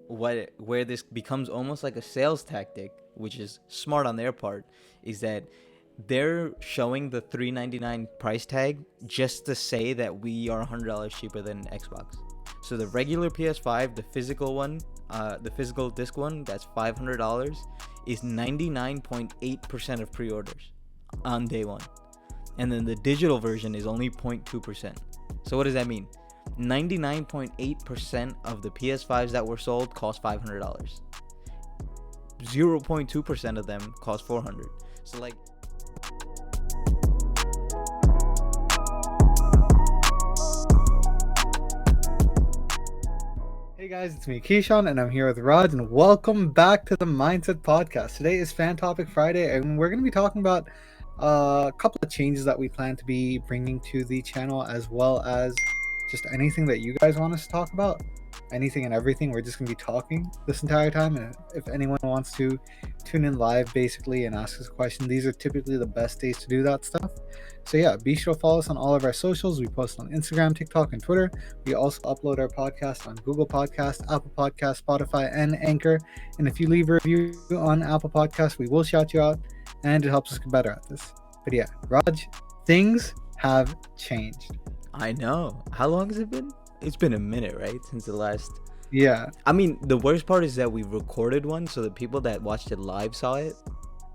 where this becomes almost like a sales tactic, which is smart on their part, is that they're showing the $399 price tag just to say that we are $100 cheaper than Xbox. So the regular PS5, the physical one, the physical disc one, that's $500, is 99.8% of pre-orders on day one. And then the digital version is only 0.2%. So what does that mean? 99.8% of the PS5s that were sold cost $500. 0.2% of them cost $400. So like, hey guys, it's me, Keyshawn, and I'm here with Raj, and welcome back to the Mindset Podcast. Today is Fan Topic Friday, and we're going to be talking about a couple of changes that we plan to be bringing to the channel, as well as just anything that you guys want us to talk about. Anything and everything. We're just going to be talking this entire time, and if anyone wants to tune in live, basically, and ask us a question, these are typically the best days to do that stuff. So yeah, be sure to follow us on all of our socials. We post on Instagram, TikTok, and Twitter. We also upload our podcast on Google Podcast, Apple Podcast, Spotify, and Anchor. And if you leave a review on Apple Podcast, we will shout you out, and it helps us get better at this. But yeah, Raj, things have changed. I know. How long has it been? It's been a minute, right? Since the last... Yeah. I mean, the worst part is that we recorded one, so the people that watched it live saw it.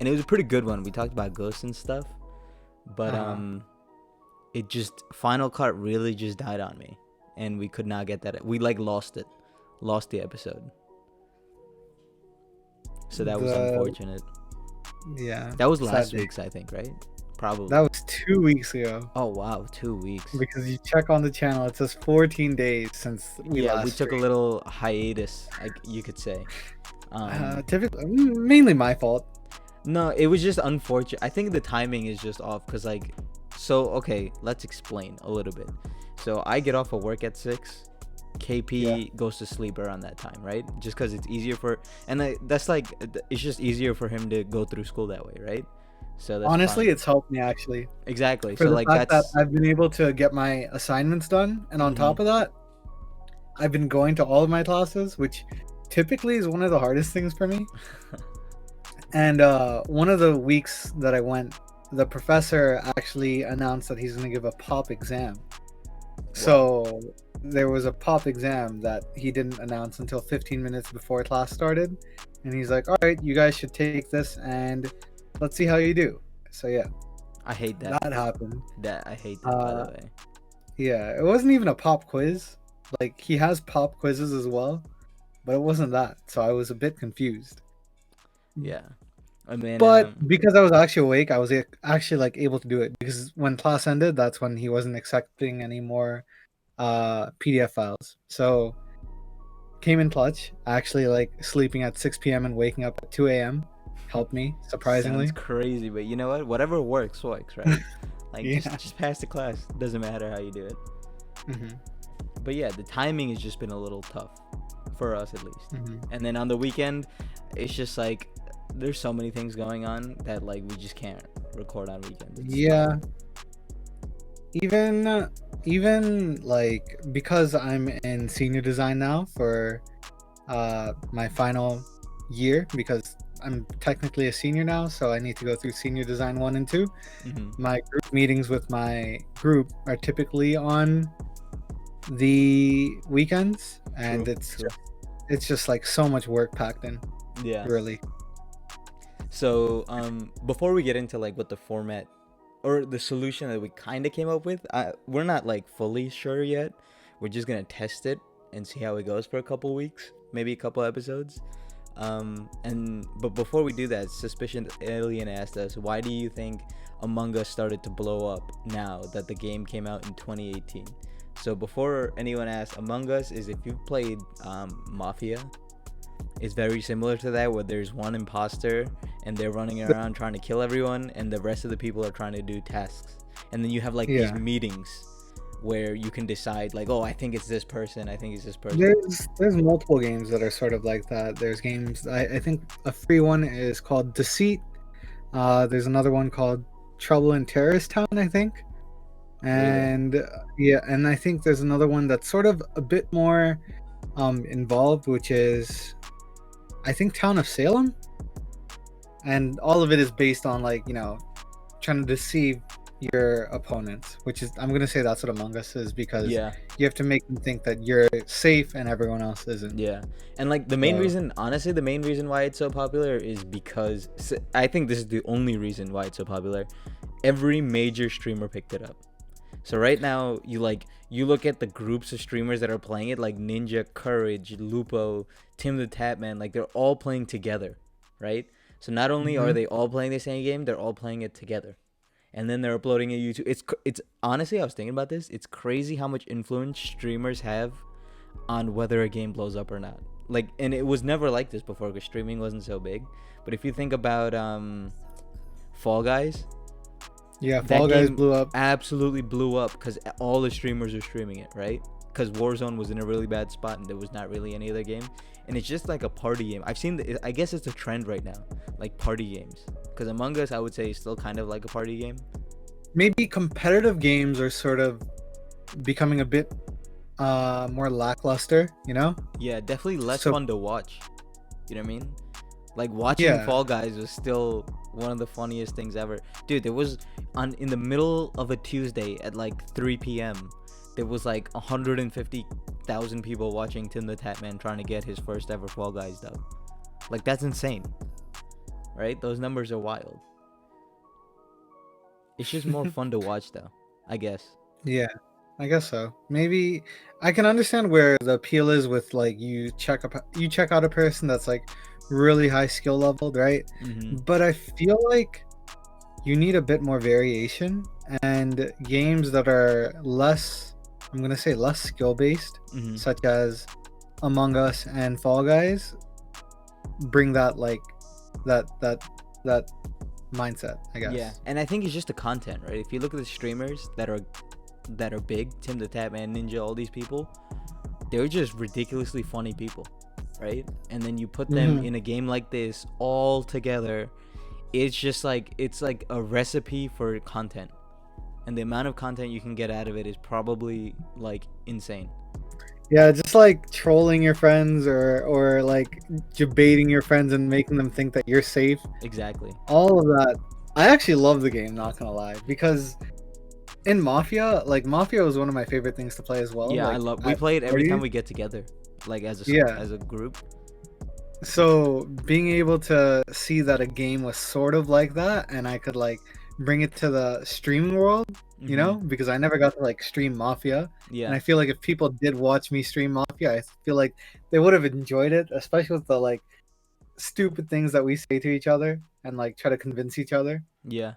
And it was a pretty good one. We talked about ghosts and stuff. But it just... Final Cut really just died on me. And we could not get that. We, like, lost it. Lost the episode. So that was unfortunate. Yeah. That was last week's, I think, right? Probably. That was 2 weeks ago. Oh, wow. 2 weeks. Because you check on the channel, it says 14 days since we last we took a little hiatus, you could say. Typically, mainly my fault. No, it was just unfortunate. I think the timing is just off because, like, so, okay, let's explain a little bit. So I get off of work at 6. KP goes to sleep around that time, right? Just because it's easier for... And that's, like, it's just easier for him to go through school that way, right? So that's honestly fine. It's helped me actually. Exactly. For so the like fact that's that I've been able to get my assignments done, and on top of that, I've been going to all of my classes, which typically is one of the hardest things for me. And one of the weeks that I went, the professor actually announced that he's going to give a pop exam. Wow. So there was a pop exam that he didn't announce until 15 minutes before class started, and he's like, all right, you guys should take this and let's see how you do. So yeah, I hate that. That happened. I hate that, by the way. Yeah, it wasn't even a pop quiz. Like, he has pop quizzes as well, but it wasn't that. So I was a bit confused. Yeah. I mean, but because I was actually awake, I was actually like able to do it, because when class ended, that's when he wasn't accepting any more PDF files. So came in clutch. Actually, like, sleeping at 6 p.m. and waking up at 2 a.m. helped me, surprisingly. Sounds crazy, but you know what? Whatever works, right? Like, just pass the class. Doesn't matter how you do it. But yeah, the timing has just been a little tough for us, at least. And then on the weekend, it's just like there's so many things going on that, like, we just can't record on weekends. Yeah. Even like, because I'm in senior design now for my final year, because I'm technically a senior now, so I need to go through senior design 1 and 2. My group meetings with my group are typically on the weekends, and it's just like so much work packed in. Yeah, really. So before we get into like what the format or the solution that we kind of came up with, we're not like fully sure yet. We're just gonna test it and see how it goes for a couple weeks, maybe a couple episodes. But before we do that, Suspicion Alien asked us, why do you think Among Us started to blow up now that the game came out in 2018? So before anyone asks, Among Us is, if you've played Mafia, it's very similar to that, where there's one imposter and they're running around trying to kill everyone, and the rest of the people are trying to do tasks. And then you have like these meetings where you can decide, like, oh, I think it's this person, I think it's this person. There's multiple games that are sort of like that. There's games, I think a free one is called Deceit. There's another one called Trouble in Terrorist Town, I think. And and I think there's another one that's sort of a bit more involved, which is I think Town of Salem, and all of it is based on like trying to deceive your opponents, which is I'm gonna say that's what Among Us is because Yeah. you have to make them think that you're safe and everyone else isn't. Yeah. And like the main So reason, honestly, the main reason why it's so popular is because I think this is the only reason why it's so popular. Every major streamer picked it up. So right now, you look at the groups of streamers that are playing it, like Ninja, Courage, Lupo, Tim the Tatman, like they're all playing together, right? So not only are mhm. they all playing the same game, they're all playing it together, and then they're uploading it to YouTube. It's honestly, I was thinking about this. It's crazy how much influence streamers have on whether a game blows up or not. Like, and it was never like this before because streaming wasn't so big. But if you think about Fall Guys, Yeah, that Fall Guys game blew up. absolutely blew up because all the streamers are streaming it, right? Because Warzone was in a really bad spot and there was not really any other game, and it's just like a party game. I've seen I guess it's a trend right now, like party games. Because Among Us, I would say, is still kind of like a party game. Maybe competitive games are sort of becoming a bit more lackluster, Yeah, definitely less So fun to watch. You know what I mean? Like watching yeah, Fall Guys was still one of the funniest things ever. Dude, there was in the middle of a Tuesday at like 3 p.m. There was like 150,000 people watching Tim the Tatman trying to get his first ever Fall Guys dub. Like that's insane, right? Those numbers are wild. It's just more fun to watch though, I guess. yeah, I guess so. Maybe I can understand where the appeal is with like you check out a person that's like really high skill leveled, right? Mhm. But I feel like you need a bit more variation, and games that are less, I'm gonna say less skill based, Mhm. such as Among Us and Fall Guys, bring that like that mindset, I Yeah, guess. and I think it's just the content, right? If you look at the streamers that are big, Tim the Tatman, Ninja, all these people, they're just ridiculously funny people, right? And then you put them Hmm. in a game like this all together, it's just like it's like a recipe for content. And the amount of content you can get out of it is probably like insane. Yeah, just like trolling your friends or like debating your friends and making them think that you're safe. Exactly. All of that. I actually love the game, not gonna lie, because in Mafia, like Mafia was one of my favorite things to play as well. Yeah, Like we at play it every time parties. we get together, like Yeah. as a group. So being able to see that a game was sort of like that, and I could like bring it to the streaming world, Mhm. because I never got to like stream Mafia, and Yeah. I feel like if people did watch me stream Mafia, I feel like they would have enjoyed it, especially with the like stupid things that we say to each other and like try to convince each other. Yeah.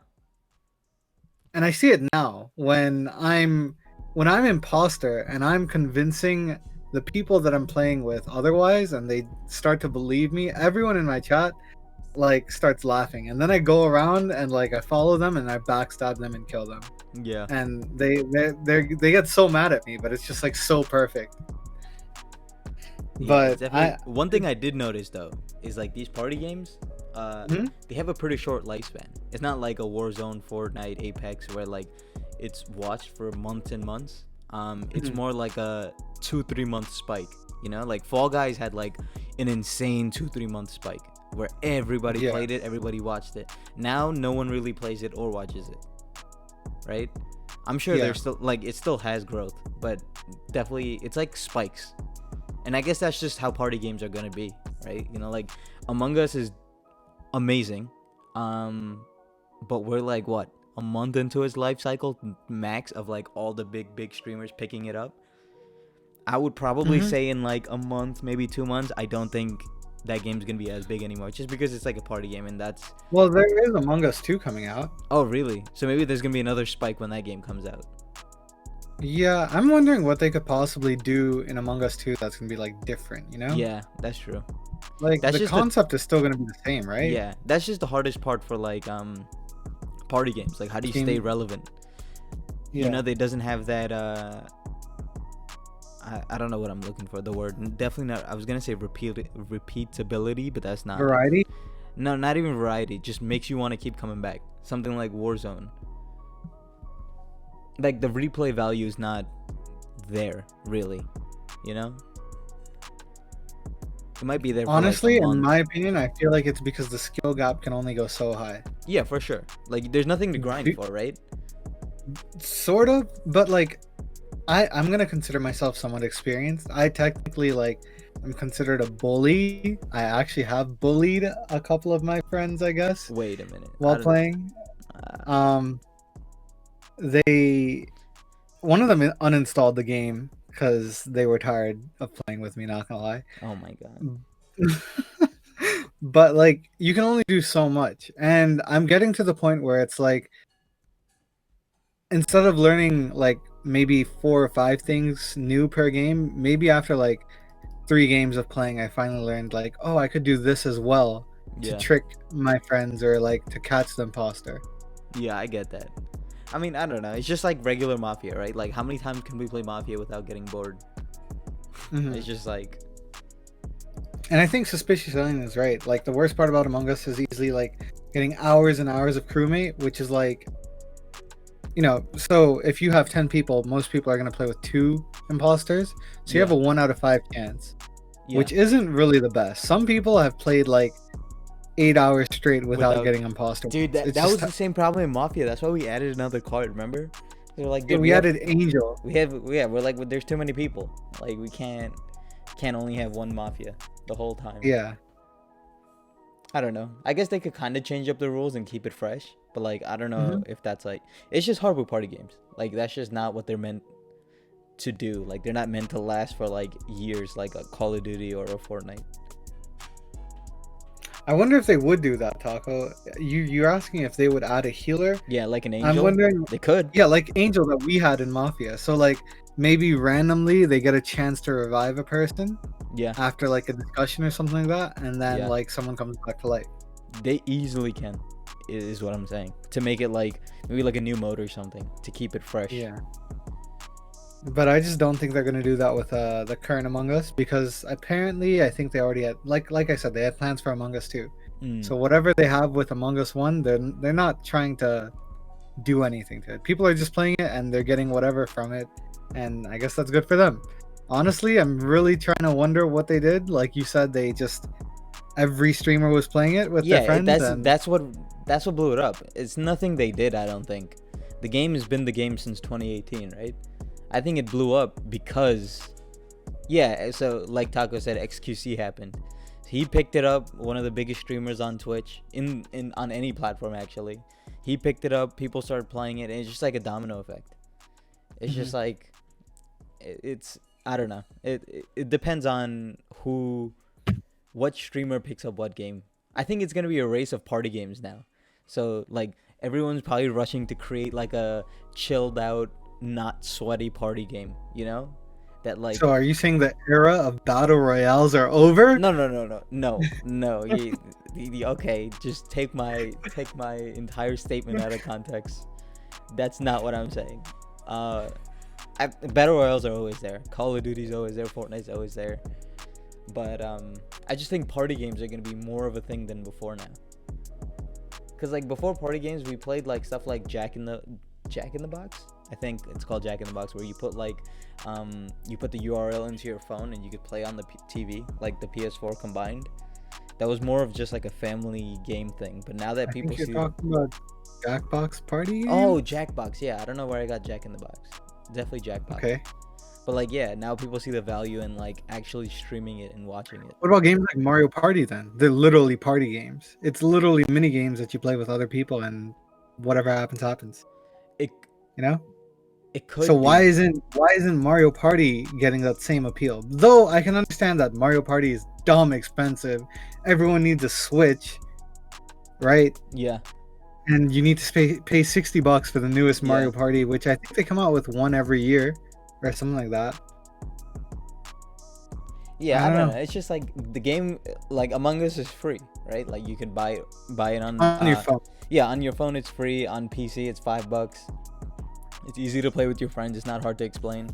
And I see it now when I'm imposter and I'm convincing the people that I'm playing with otherwise, and they start to believe me. Everyone in my chat like starts laughing, and then I go around and like I follow them and I backstab them and kill them, Yeah. and they get so mad at me, but it's just like so perfect. Yeah, it's But definitely one thing I did notice though is like these party games, Mhm. they have a pretty short lifespan. It's not like a Warzone, Fortnite, Apex where like it's watched for months and months. It's Mhm. more like a 2-3 month spike. You know, like Fall Guys had like an insane 2-3 month spike where everybody Yeah, played it, everybody watched it. Now no one really plays it or watches it, right? I'm sure yeah, there's still like it still has growth, but definitely it's like spikes. And I guess that's just how party games are gonna be, right? You know, like Among Us is amazing, um, but we're like what, a month into its life cycle max of like all the big streamers picking it up. I would probably hmm say in like a month, maybe 2 months, I don't think that game's gonna be as big anymore, just because it's like a party game, and that's well, there is Among Us 2 coming out. oh really? So maybe there's gonna be another spike when that game comes out. Yeah, I'm wondering what they could possibly do in Among Us 2 that's gonna be like different, Yeah, that's true. Like That's the just the concept is still gonna be the same, right? yeah, that's just the hardest part for like party games. Like how do you stay Team, relevant? You yeah, know, they doesn't have that I don't know what I'm looking for, the word. Definitely not. I was gonna say repeatability, but that's not it. variety. No, not even variety, just makes you want to keep coming back. Something like Warzone, like the replay value is not there really, you know. It might be there for Honestly, like a in month. my opinion, I feel like it's because the skill gap can only go so high. Yeah, for sure. Like there's nothing to grind Do- for, right? Sort of, but like I'm gonna consider myself somewhat experienced. I technically like I'm considered a bully. I actually have bullied a couple of my friends, I guess, Wait a minute. I while don't. playing. Uh, Um, they one of them uninstalled the game because they were tired of playing with me. Not gonna lie. oh my god. But like you can only do so much, and I'm getting to the point where it's like instead of learning like maybe 4 or 5 things new per game, maybe after like 3 games of playing, I finally learned like, oh, I could do this as well to Yeah. trick my friends or like to catch the imposter. Yeah, I get that. I mean, I don't know. It's just like regular Mafia, right? Like, how many times can we play Mafia without getting bored? Mhm. It's just like, And I think Suspicious Alien is right. Like the worst part about Among Us is easily like getting hours and hours of crewmate, which is like, so if you have 10 people, most people are going to play with 2 imposters. So you have yeah, a 1 out of 5 chance, yeah. which isn't really the best. Some people have played like 8 hours straight without getting imposter. Dude, that It's was just the same problem in Mafia. That's why we added another card. Remember? They're like, dude, we added Angel. we're like, there's too many people. Like, we can't only have one Mafia the whole time. Yeah. I don't know. I guess they could kind of change up the rules and keep it fresh. But like, I don't know Mhm. if that's like, it's just hard with party games. Like, that's just not what they're meant to do. Like, they're not meant to last for like years, like a Call of Duty or a Fortnite. I wonder if they would do that, Taco. You're asking if they would add a healer? Yeah, like an Angel. I'm wondering. They could. Yeah, like Angel that we had in Mafia. So like maybe randomly they get a chance to revive a person Yeah, after like a discussion or something like that, and then Yeah. like someone comes back to life. they easily can. Is what I'm saying. To make it like maybe like a new mode or something to keep it fresh. Yeah. But I just don't think they're gonna do that with the current Among Us because apparently I think they already had like I said they had plans for Among Us 2. Mm. So whatever they have with Among Us 1, they're not trying to do anything to it. People are just playing it and they're getting whatever from it, and I guess that's good for them. Honestly, I'm really trying to wonder what they did. Like you said, they just every streamer was playing it with their friends. That's what blew it up. It's nothing they did. I don't think the game has been the game since 2018, right? I think it blew up because, yeah. So like Taco said, XQC happened. He picked it up. One of the biggest streamers on Twitch, in on any platform actually. He picked it up. People started playing it, and it's just like a domino effect. It's just like, it's I don't know. It depends on what streamer picks up what game. I think it's gonna be a race of party games now. So like everyone's probably rushing to create like a chilled out, not sweaty party game. You know, that like. So are you saying the era of battle royales are over? No. Okay, just take my entire statement out of context. That's not what I'm saying. Battle royales are always there. Call of Duty's always there. Fortnite's always there. But I just think party games are gonna be more of a thing than before now. Cause like before party games, we played like stuff like Jack in the Box. I think it's called Jack in the Box, where you put like you put the URL into your phone and you could play on the TV, like the PS4 combined. That was more of just like a family game thing. But now that I people think see, you're talking about Jackbox Party game? oh, Jackbox, yeah, I don't know where I got Jack in the Box. Definitely Jackbox. Okay. But like, yeah, now people see the value in like actually streaming it and watching it. What about games like Mario Party then? They're literally party games. It's literally mini games that you play with other people and whatever happens. It You know? it could. So be. why isn't Mario Party getting that same appeal? Though I can understand that Mario Party is dumb expensive. Everyone needs a Switch, right? Yeah. And you need to pay $60 for the newest Mario Party, which I think they come out with one every year or something like that. Yeah, I don't know. It's just like the game, like Among Us is free, right? Like you can buy it on your phone. Yeah, on your phone it's free. On PC it's $5. It's easy to play with your friends. It's not hard to explain.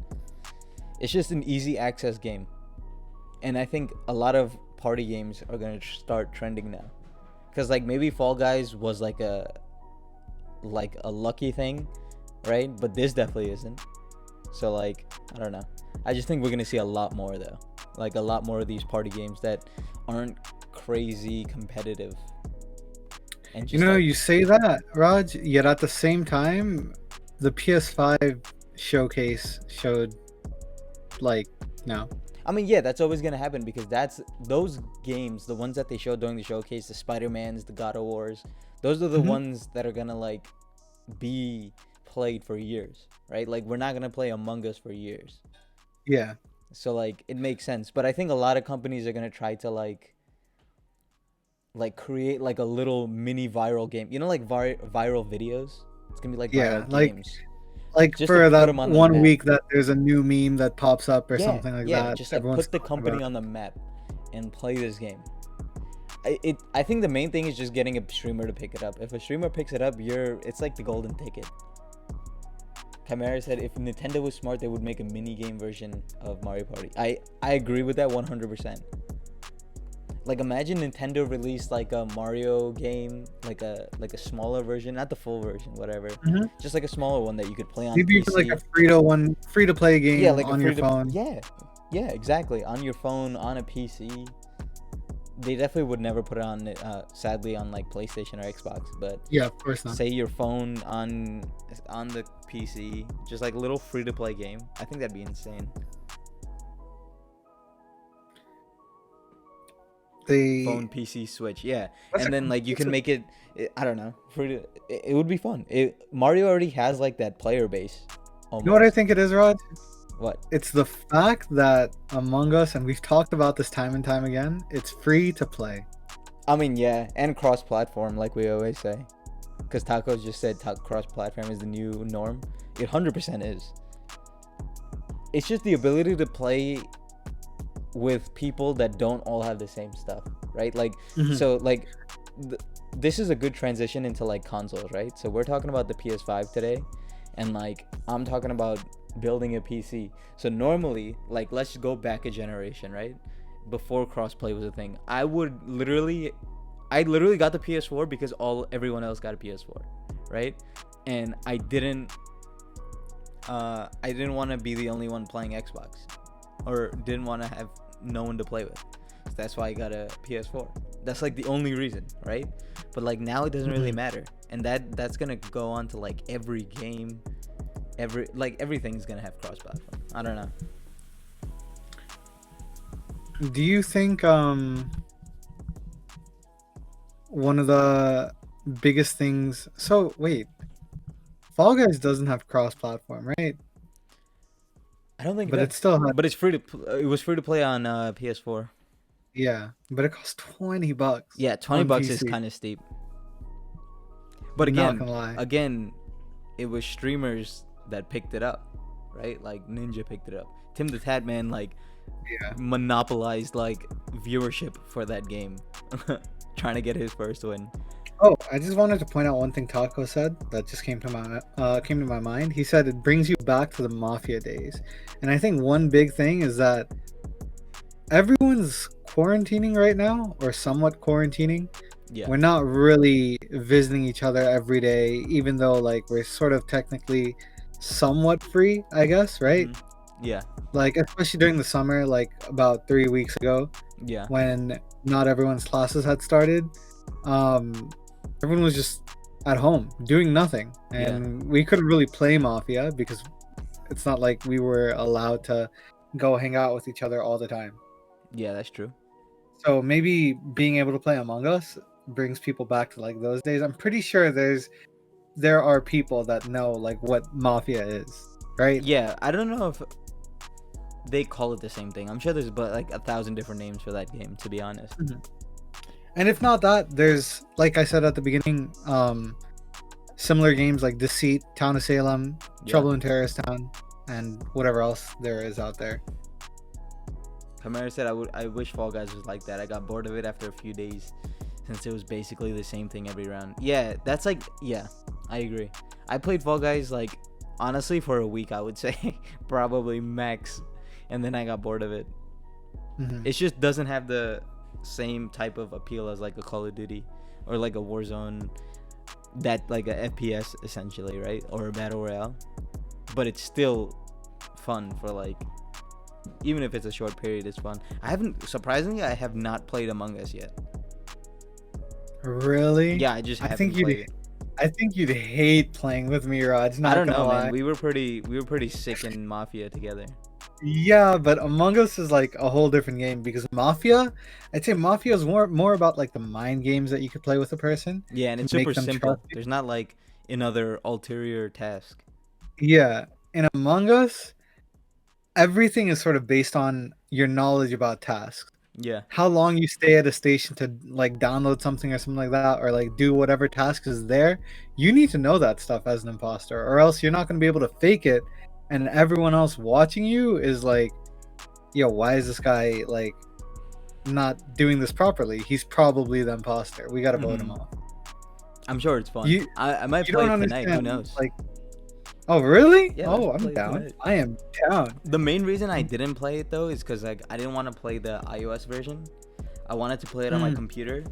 It's just an easy access game, and I think a lot of party games are gonna start trending now, because like maybe Fall Guys was like a lucky thing, right? But this definitely isn't. So like I don't know. I just think we're gonna see a lot more though. like a lot more of these party games that aren't crazy competitive. And You just know, like, you say that, Raj, yet at the same time, the PS5 showcase showed like no. I mean, yeah, that's always gonna happen because that's those games, the ones that they showed during the showcase, the Spider-Mans, the God of Wars, those are the Mhm. ones that are gonna like be played for years, right? Like we're not gonna play Among Us for years. Yeah. So like it makes sense. But I think a lot of companies are gonna try to like create like a little mini viral game. You know, like viral videos. It's gonna be like Yeah. viral games, Like just to for put that them on the one map. week that there's a new meme that pops up or Yeah, something like yeah. that, Just like everyone's put the talking about company it. on the map and play this game. I think the main thing is just getting a streamer to pick it up. If a streamer picks it up, it's like the golden ticket. Chimera said if Nintendo was smart, they would make a mini game version of Mario Party. I agree with that 100%. Like imagine Nintendo released like a Mario game, like a smaller version, not the full version, whatever. Mhm. Just like a smaller one that you could play on Maybe even like PC. a free to play Yeah, game like a on your phone. yeah, exactly. On your phone, on a PC. They definitely would never put it on sadly on like PlayStation or Xbox, but Yeah, of course not. say your phone on the PC, just like a little free to play game. I think that'd be insane. Phone, PC, Switch, yeah. That's And a then like you that's can a make it, I don't know, free to, it would be fun. Mario already has like that player base You know what I almost. think it is, Rod? What? It's the fact that Among Us, and we've talked about this time and time again, it's free to play. I mean, yeah, and cross-platform, like we always say. Because Tacos just said cross-platform is the new norm. It 100% is. It's just the ability to play with people that don't all have the same stuff, right? Like, Mhm. so, like, this is a good transition into, like, consoles, right? So we're talking about the PS5 today, and, like, I'm talking about building a PC. So normally, like, let's go back a generation, right? Before crossplay was a thing. I literally got the PS4 because everyone else got a PS4, right? And I didn't want to be the only one playing Xbox, or didn't want to have no one to play with. So that's why I got a PS4. That's like the only reason, right? But like now it doesn't really matter, and that's gonna go on to like every game, everything's gonna have cross-platform. I don't know. Do you think one of the biggest things? So wait, Fall Guys doesn't have cross-platform, right? I don't think it But it does. still had, But it's free to. It was free to play on PS4. yeah. But it costs $20 Yeah, $20 on is PC. kind of steep. But Not gonna lie. again, it was streamers that picked it up, right? Like Ninja picked it up. Tim the Tatman like Yeah. monopolized like viewership for that game, trying to get his first win. Oh, I just wanted to point out one thing Taco said that just came to my mind. He said it brings you back to the Mafia days, and I think one big thing is that everyone's quarantining right now, or somewhat quarantining. Yeah. We're not really visiting each other every day, even though like we're sort of technically somewhat free, I guess, right? Yeah. Like especially during the summer, like about 3 weeks ago, Yeah. when not everyone's classes had started. Everyone was just at home doing nothing, and we couldn't really play Mafia because it's not like we were allowed to go hang out with each other all the time. Yeah, that's true. So maybe being able to play Among Us brings people back to like those days. I'm pretty sure there are people that know like what Mafia is, right? Yeah, I don't know if they call it the same thing. I'm sure there's but like 1,000 different names for that game, to be honest. And if not that, there's, like I said at the beginning, similar games like Deceit, Town of Salem, Trouble in Terrorist Town, and whatever else there is out there. Chimera said I wish Fall Guys was like that. I got bored of it after a few days since it was basically the same thing every round. Yeah, that's like, yeah, I agree. I played Fall Guys like honestly for a week, I would say, probably max, and then I got bored of it. It just doesn't have the same type of appeal as like a Call of Duty or like a Warzone, that like a FPS essentially, right? Or a battle royale, but it's still fun for like Even if it's a short period, it's fun. Surprisingly, I have not played Among Us yet. Really? Yeah, I just I haven't think played you'd it. I think you'd hate playing with me, Raj. I Not don't gonna know, man. lie. We were pretty sick in Mafia together. Yeah, but Among Us is like a whole different game because Mafia, I'd say Mafia is more about like the mind games that you could play with a person Yeah, and to it's super make them trust simple. you. There's not like another ulterior task. Yeah, in Among Us, everything is sort of based on your knowledge about tasks. Yeah. How long you stay at a station to like download something or something like that, or like do whatever task is there. You need to know that stuff as an imposter, or else you're not going to be able to fake it. And everyone else watching you is like, yo, why is this guy like not doing this properly? He's probably the imposter. We got to vote him Hmm. off. I'm sure it's fun. You I might you play don't it tonight. Who understand knows? like, oh really? Yeah, let's Oh, I'm play it down. tonight. I am down. The main reason I didn't play it though is because like I didn't want to play the iOS version. I wanted to play it on my Hmm. computer,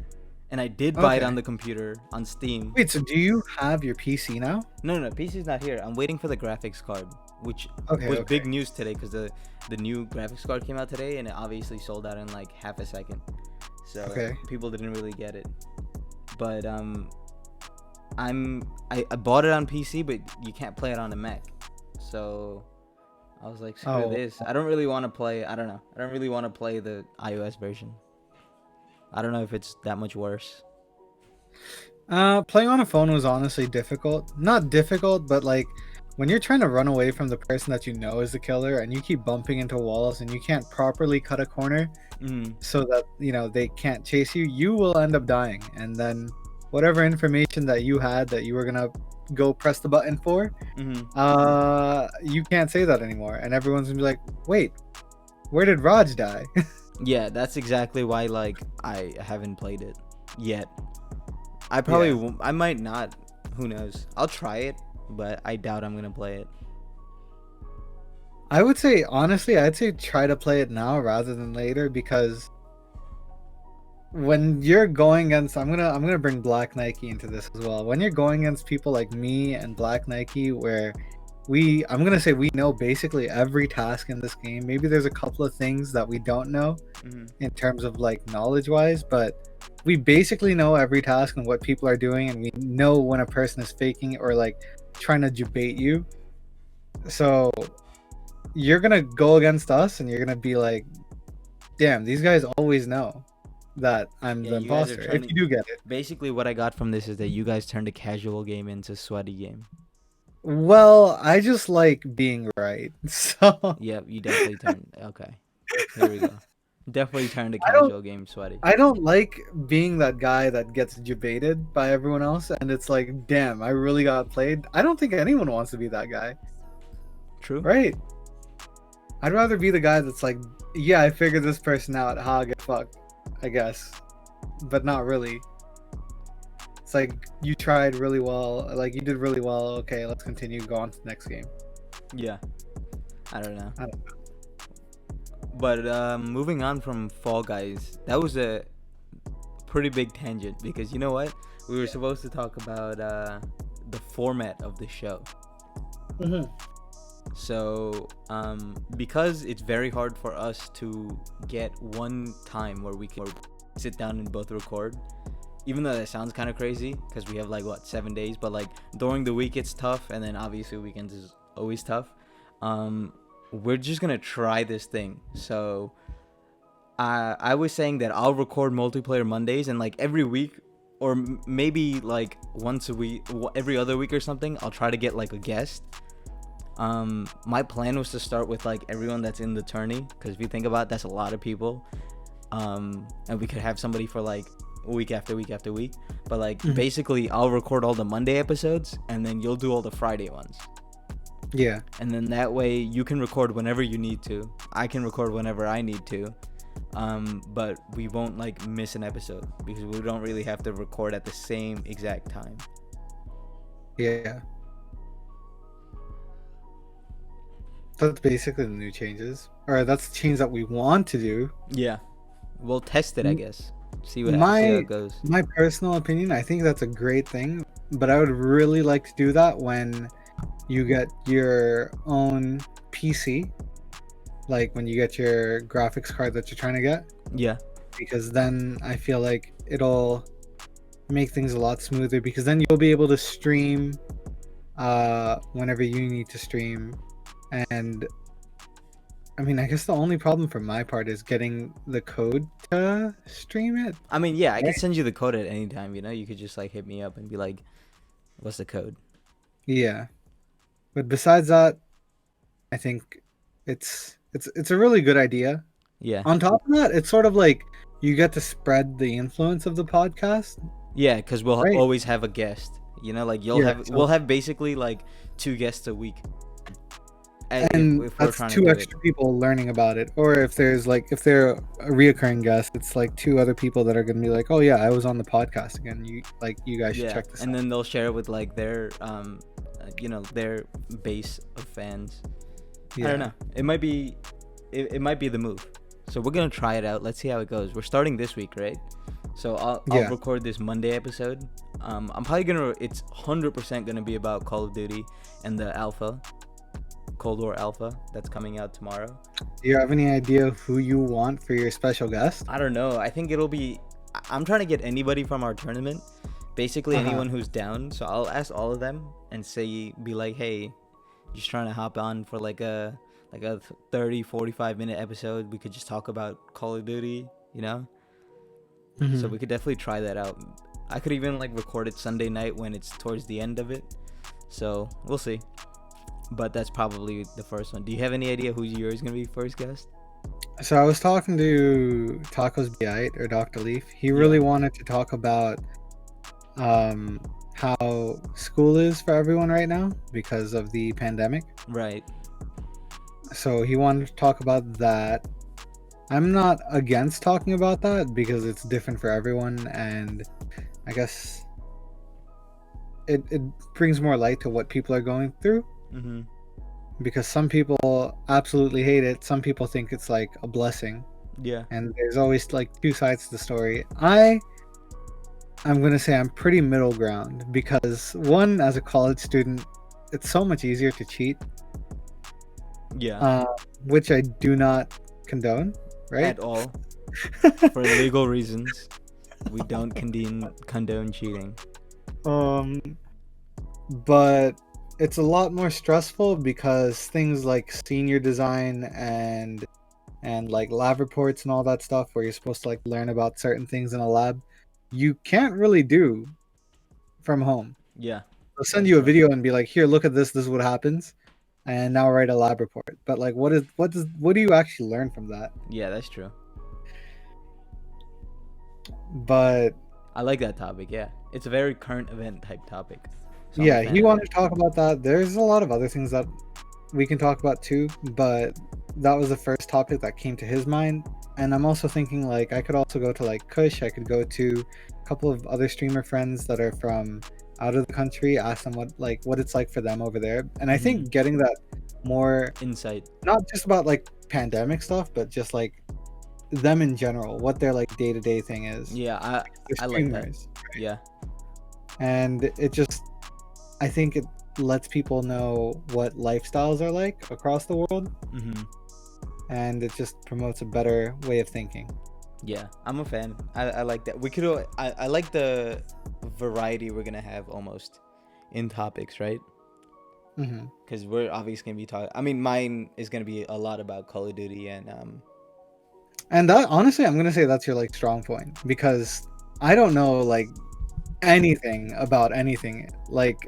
and I did buy it Okay. on the computer on Steam. Wait, so do you have your PC now? No, PC's not here. I'm waiting for the graphics card, which Okay, was okay. big news today because the new graphics card came out today, and it obviously sold out in like half a second. So Okay. people didn't really get it. But I bought it on PC, but you can't play it on the Mac. So I was like, screw Oh, this. I don't really want to play. I don't know. I don't really want to play the iOS version. I don't know if it's that much worse. playing on a phone was honestly difficult. Not difficult, but like when you're trying to run away from the person that you know is the killer and you keep bumping into walls and you can't properly cut a corner Mm, so that, they can't chase you, you will end up dying. And then whatever information that you had that you were going to go press the button for, mm-hmm. you can't say that anymore. And everyone's going to be like, "Wait, where did Raj die?" Yeah, that's exactly why like I haven't played it yet. I Yeah. I might not. Who knows? I'll try it, but I doubt I'm gonna play it. I would say honestly, I'd say try to play it now rather than later because when you're going against I'm gonna bring Black Nike into this as well. When you're going against people like me and Black Nike where I'm gonna say we know basically every task in this game. Maybe there's a couple of things that we don't know Mm-hmm. in terms of like knowledge wise, but we basically know every task and what people are doing, and we know when a person is faking or like trying to debate you. So you're gonna go against us and you're gonna be like, damn, these guys always know that I'm Yeah, the you guys are imposter. trying If to. you do get it. Basically, what I got from this is that you guys turned a casual game into sweaty game. Well, I just like being right. So Yep, you definitely turned. Okay, here we go. Definitely turned a I don't casual game sweaty. I don't like being that guy that gets debated by everyone else and it's like, damn, I really got played. I don't think anyone wants to be that guy. True. Right? I'd rather be the guy that's like, yeah, I figured this person out, how I get fucked, I guess. But not really. It's like you tried really well, like you did really well. Okay, let's continue. Go on to the next game. Yeah. I don't know. I don't But moving on from Fall Guys, that was a pretty big tangent because you know what? We were supposed to talk about the format of the show. know. So, because it's very hard for us to get one time where we can sit down and both record, even though that sounds kind of crazy because we have like 7 days, but like during the week it's tough, and then obviously weekends is always tough. We're just gonna try this thing. So, I was saying that I'll record multiplayer Mondays, and like every week, or maybe like once a week, every other week or something, I'll try to get like a guest. My plan was to start with like everyone that's in the tourney, because if you think about it, that's a lot of people. And we could have somebody for like week after week after week, but like basically I'll record all the Monday episodes and then you'll do all the Friday ones, Yeah. and then that way you can record whenever you need to, I can record whenever I need to, but we won't like miss an episode because we don't really have to record at the same exact time. Yeah. That's basically the new changes. Or that's the change that we want to do. Yeah, we'll test it, I guess. See how it goes. My personal opinion, I think that's a great thing, but I would really like to do that when you get your own PC. like when you get your graphics card that you're trying to get, Yeah. because then I feel like it'll make things a lot smoother, because then you'll be able to stream whenever you need to stream. And I mean, I guess the only problem for my part is getting the code to stream it. I mean, yeah, I can Right. send you the code at any time. You know, you could just like hit me up and be like, "What's the code?" Yeah, but besides that, I think it's a really good idea. Yeah. On top of that, it's sort of like you get to spread the influence of the podcast, Yeah, because we'll right? always have a guest. You know, like Yeah, we'll so have basically like 2 guests a week. and If we're that's trying to two do it. extra people learning about it. Or if there's like if they're a reoccurring guest, it's like 2 other people that are gonna be like, oh yeah, I was on the podcast again. You guys should Yeah, check this and out. then they'll share it with like their their base of fans. I don't Yeah, know. It might be it might be the move. So we're gonna try it out. Let's see how it goes. We're starting this week, right? So I'll yeah. record this Monday episode. I'm probably gonna. It's 100% gonna be about Call of Duty and the alpha, Cold War alpha that's coming out tomorrow. Do you have any idea who you want for your special guest? I don't know. I think it'll be. I'm trying to get anybody from our tournament, basically Uh-huh. anyone who's down. So I'll ask all of them and be like, hey, just trying to hop on for like a 30 45 minute episode. We could just talk about Call of Duty, you know. So Mhm. we could definitely try that out. I could even like record it Sunday night when it's towards the end of it. So we'll see. But that's probably the first one. Do you have any idea who's yours gonna be first guest? So I was talking to Tacos Biite or Dr. Leaf. He really wanted to talk about how school is for everyone right now because of the pandemic. Right. So he wanted to talk about that. I'm not against talking about that because it's different for everyone, and I guess it brings more light to what people are going through, Mm-hmm. because some people absolutely hate it, some people think it's like a blessing, Yeah. and there's always like 2 sides to the story. I'm gonna say I'm pretty middle ground, because one, as a college student, it's so much easier to cheat, Yeah. which I do not condone, right? At all. For legal reasons. We don't condone cheating. But it's a lot more stressful because things like senior design and like lab reports and all that stuff, where you're supposed to like learn about certain things in a lab, you can't really do from home. Yeah. They'll send That's you a true. video and be like, here, look at this is what happens, and now write a lab report. But like, what do you actually learn from that? Yeah, that's true. But I like that topic. Yeah. It's a very current event type topic. So I'm a yeah, fan he of wanted it. to talk about that. There's a lot of other things that we can talk about too, but that was the first topic that came to his mind. And I'm also thinking like I could also go to like Kush. I could go to a couple of other streamer friends that are from out of the country, ask them what it's like for them over there. And I think getting that more, Insight. not just about like pandemic stuff, but just like them in general, what their like day-to-day thing is. Yeah, They're I like that. streamers, Yeah. and it just, I think it lets people know what lifestyles are like across the world, Mm-hmm. and it just promotes a better way of thinking. Yeah, I'm a fan. I like that. We could. I like the variety we're gonna have almost in topics, right? Hmm. Because we're obviously gonna be talking. I mean, mine is gonna be a lot about Call of Duty and And that, honestly, I'm gonna say that's your like strong point, because I don't know like anything about anything. Like,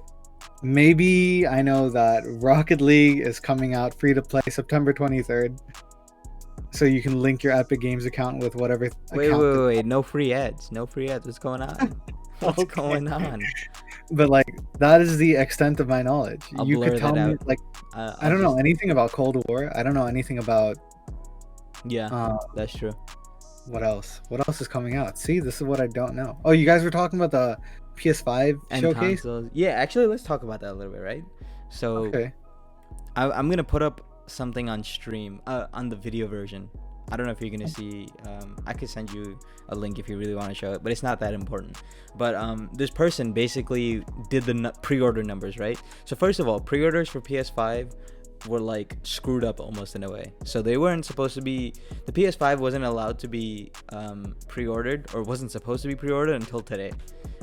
maybe I know that Rocket League is coming out free to play September 23rd, so you can link your Epic Games account with whatever account. Wait. No free ads. No free ads. What's going on? What's Okay. going on? But like, that is the extent of my knowledge. I'll You blur could tell that me out. like, I'll I don't know just- anything about Cold War. I don't know anything about Yeah, that's true. what else? What else is coming out? See, this is what I don't know. Oh, you guys were talking about the PS5 And showcase? consoles. Yeah, actually, let's talk about that a little bit, right? So Okay. I'm gonna put up something on stream, on the video version. I don't know if you're gonna see. I could send you a link if you really want to show it, but it's not that important. But this person basically did the pre-order numbers, right? So first of all, pre-orders for PS5 were like screwed up almost in a way. So they weren't supposed to be, the PS5 wasn't allowed to be pre-ordered, or wasn't supposed to be pre-ordered until today.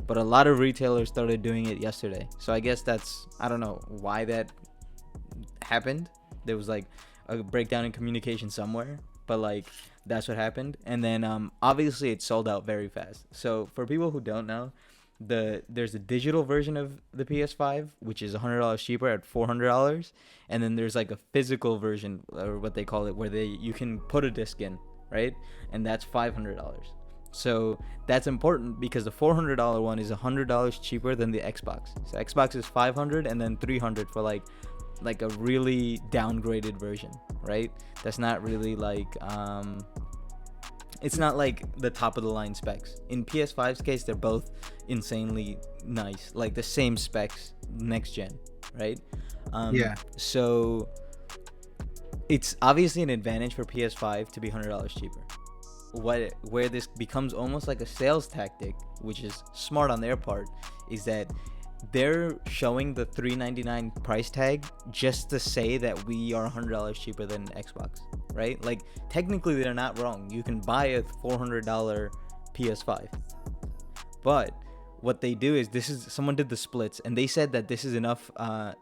But a lot of retailers started doing it yesterday. So I guess that's, I don't know why that happened. There was like a breakdown in communication somewhere, but like that's what happened. And then obviously it sold out very fast. So for people who don't know, there's a digital version of the PS5, which is $100 cheaper at $400, and then there's like a physical version, or what they call it, where you can put a disc in, right? And that's $500. So that's important because the $400 one is $100 cheaper than the Xbox. So Xbox is $500 and then $300 for like a really downgraded version, right? That's not really like it's not like the top of the line specs. In PS5's case, they're both insanely nice, like the same specs next gen, right? Yeah. So it's obviously an advantage for PS5 to be $100 cheaper. Where this becomes almost like a sales tactic, which is smart on their part, is that they're showing the $399 price tag just to say that we are $100 cheaper than Xbox, right? Like technically they're not wrong. You can buy a $400 PS5, but what they do is, someone did the splits and they said that this is enough.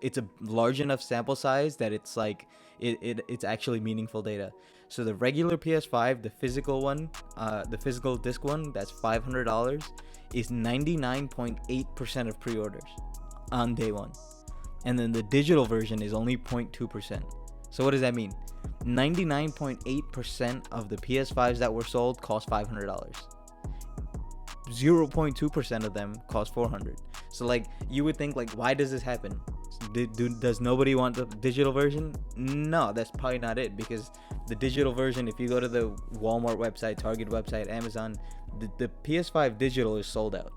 It's a large enough sample size that it's like it's actually meaningful data. So the regular PS5, the physical one, the physical disc one, that's $500, is 99.8% of pre-orders on day one. And then the digital version is only 0.2%. So what does that mean? 99.8% of the PS5s that were sold cost $500. 0.2% of them cost $400. So like you would think, like, why does this happen? Does nobody want the digital version? No, that's probably not it, because the digital version, if you go to the Walmart website, Target website, Amazon, the PS5 digital is sold out,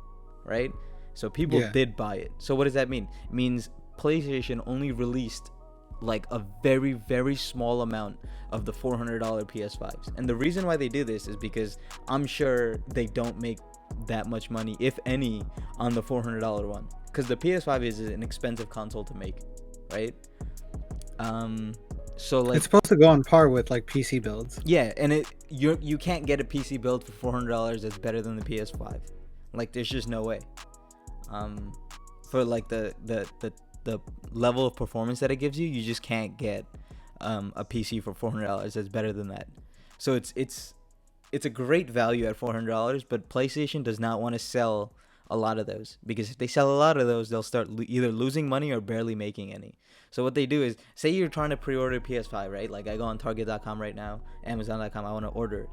right? So people did buy it. So what does that mean? It means PlayStation only released like a very, very small amount of the $400 PS5s. And the reason why they do this is because I'm sure they don't make that much money, if any, on the $400 one, because the PS5 is an expensive console to make, right? So like it's supposed to go on par with like PC builds. Yeah, and you can't get a PC build for $400 that's better than the PS5. Like there's just no way. For like the level of performance that it gives you, you just can't get a PC for $400 that's better than that. So it's a great value at $400, but PlayStation does not want to sell a lot of those, because if they sell a lot of those, they'll start either losing money or barely making any. So what they do is, say you're trying to pre-order PS5, right? Like I go on Target.com right now, Amazon.com, I want to order it,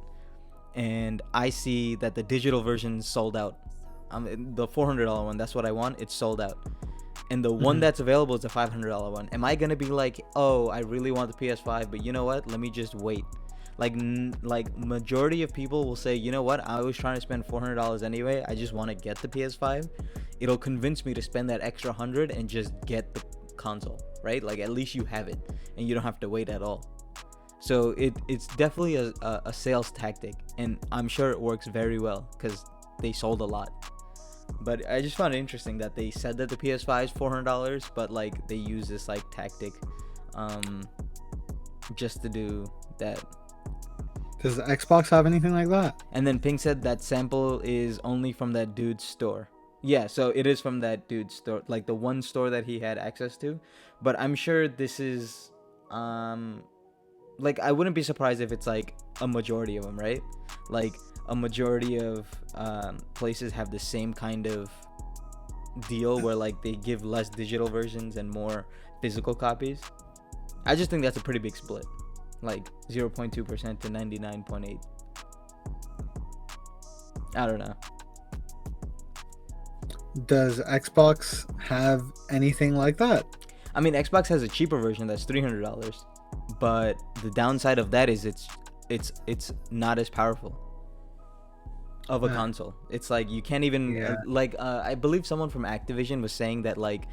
and I see that the digital version sold out. The $400 one, that's what I want, it's sold out. And the one that's available is the $500 one. Am I gonna be like, oh, I really want the PS5, but you know what? Let me just wait. Like majority of people will say, you know what? I was trying to spend $400 anyway. I just want to get the PS5. It'll convince me to spend that extra $100 and just get the console, right? Like at least you have it, and you don't have to wait at all. So it's definitely a sales tactic, and I'm sure it works very well because they sold a lot. But I just found it interesting that they said that the PS5 is $400, but like they use this like tactic, just to do that. Does the Xbox have anything like that? And then Pink said that sample is only from that dude's store. Yeah, so it is from that dude's store, like the one store that he had access to. But I'm sure this is, like I wouldn't be surprised if it's like a majority of them, right? Like a majority of places have the same kind of deal where like they give less digital versions and more physical copies. I just think that's a pretty big split. Like 0.2% to 99.8. I don't know. Does Xbox have anything like that? I mean, Xbox has a cheaper version that's $300, but the downside of that is it's not as powerful of a console. It's like you can't even I believe someone from Activision was saying that like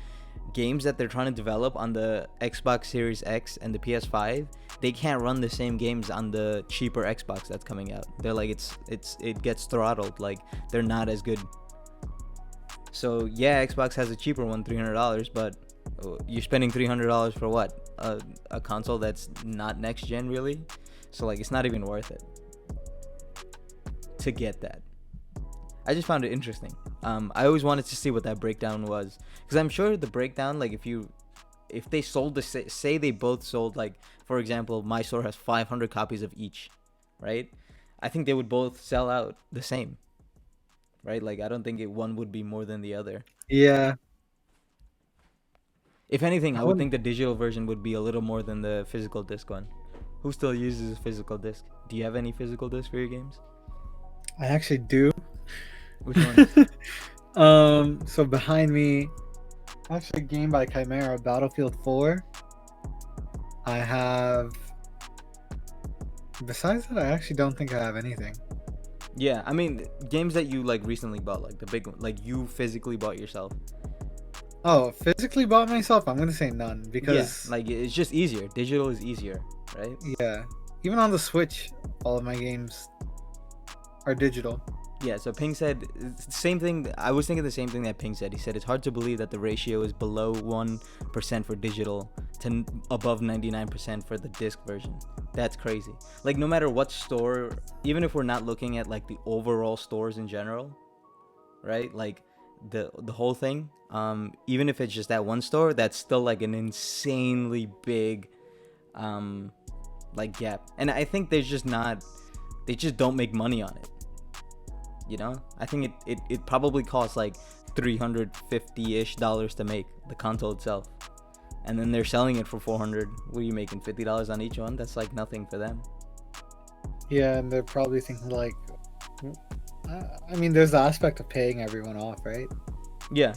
games that they're trying to develop on the Xbox Series X and the PS5, they can't run the same games on the cheaper Xbox that's coming out. They're like it gets throttled, like they're not as good. So yeah, Xbox has a cheaper one, $300, but You're spending $300 for what? A console that's not next gen, really. So like, it's not even worth it to get that. I just found it interesting. I always wanted to see what that breakdown was, because I'm sure the breakdown, like if they sold say they both sold, like for example, my store has 500 copies of each, right? I think they would both sell out the same, right? Like I don't think one would be more than the other. Yeah. If anything, I I would would think the digital version would be a little more than the physical disc one. Who still uses a physical disc? Do you have any physical disc for your games? I actually do. Which one? So behind me, actually, game by Chimera, Battlefield 4. I have. Besides that, I actually don't think I have anything. Yeah, I mean, games that you like recently bought, like the big one, like you physically bought yourself. Oh, physically bought myself? I'm gonna say none Yeah, because like it's just easier. Digital is easier, right? yeah, even on the Switch, all of my games are digital. Yeah, so Ping said same thing. I was thinking the same thing that Ping said. He said it's hard to believe that the ratio is below 1% for digital to above 99% for the disc version. That's crazy. Like no matter what store, even if we're not looking at like the overall stores in general, right? Like the whole thing, even if it's just that one store, that's still like an insanely big like gap. And I think they just don't make money on it. You know, I think it probably costs like $350-ish to make the console itself, and then they're selling it for $400. What are you making, $50 on each one? That's like nothing for them. Yeah, and they're probably thinking like, I mean, there's the aspect of paying everyone off, right? Yeah.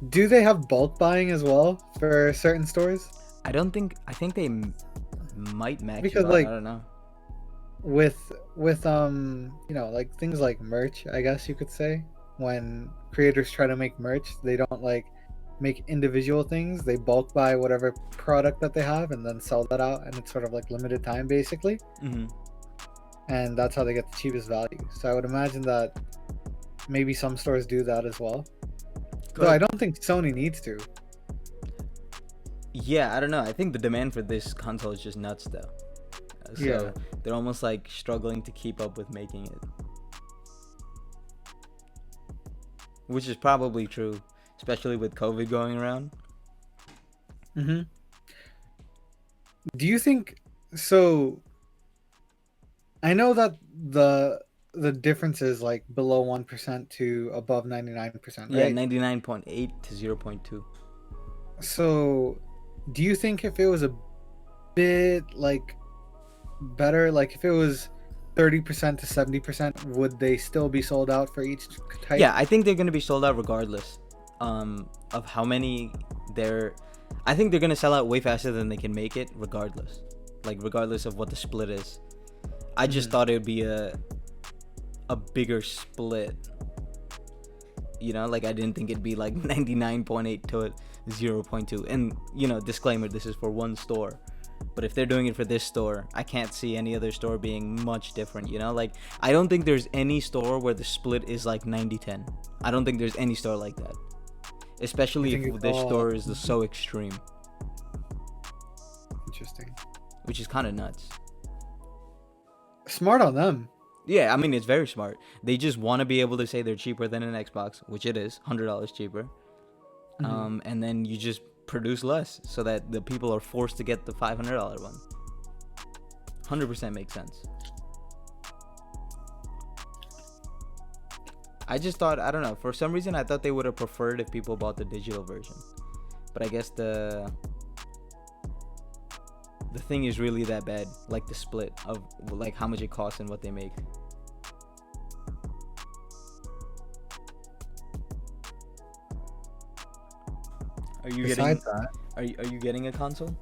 Do they have bulk buying as well for certain stores? I think they might max Because you out. like I don't know. with like things like merch, I guess you could say, when creators try to make merch, they don't like make individual things. They bulk buy whatever product that they have and then sell that out, and it's sort of like limited time basically, Mm-hmm. and that's how they get the cheapest value. So I would imagine that maybe some stores do that as well, though I don't think Sony needs to. Yeah, I don't know. I think the demand for this console is just nuts, though. So Yeah. they're almost like struggling to keep up with making it, which is probably true, especially with COVID going around. Mm-hmm. Do you think so? I know that the difference is like below 1% to above 99%, Yeah, right? 99.8 to 0.2. So, do you think if it was a bit like better, like if it was 30% to 70%, would they still be sold out for each type? Yeah, I think they're gonna be sold out regardless of how many they're. I think they're gonna sell out way faster than they can make it, regardless. Like regardless of what the split is. I just thought it would be a bigger split. You know, like I didn't think it'd be like 99.8 to 0.2. And you know, disclaimer: this is for one store. But if they're doing it for this store, I can't see any other store being much different, you know? Like, I don't think there's any store where the split is like 90-10. I don't think there's any store like that. Especially if this store is so extreme. Interesting. Which is kind of nuts. Smart on them. Yeah, I mean, it's very smart. They just want to be able to say they're cheaper than an Xbox, which it is, $100 cheaper. And then you just produce less so that the people are forced to get the $500 one. 100% makes sense. I just thought, I don't know, for some reason I thought they would have preferred if people bought the digital version. But I guess the thing is really that bad, like the split of like how much it costs and what they make. Are you Besides that, are you getting a console?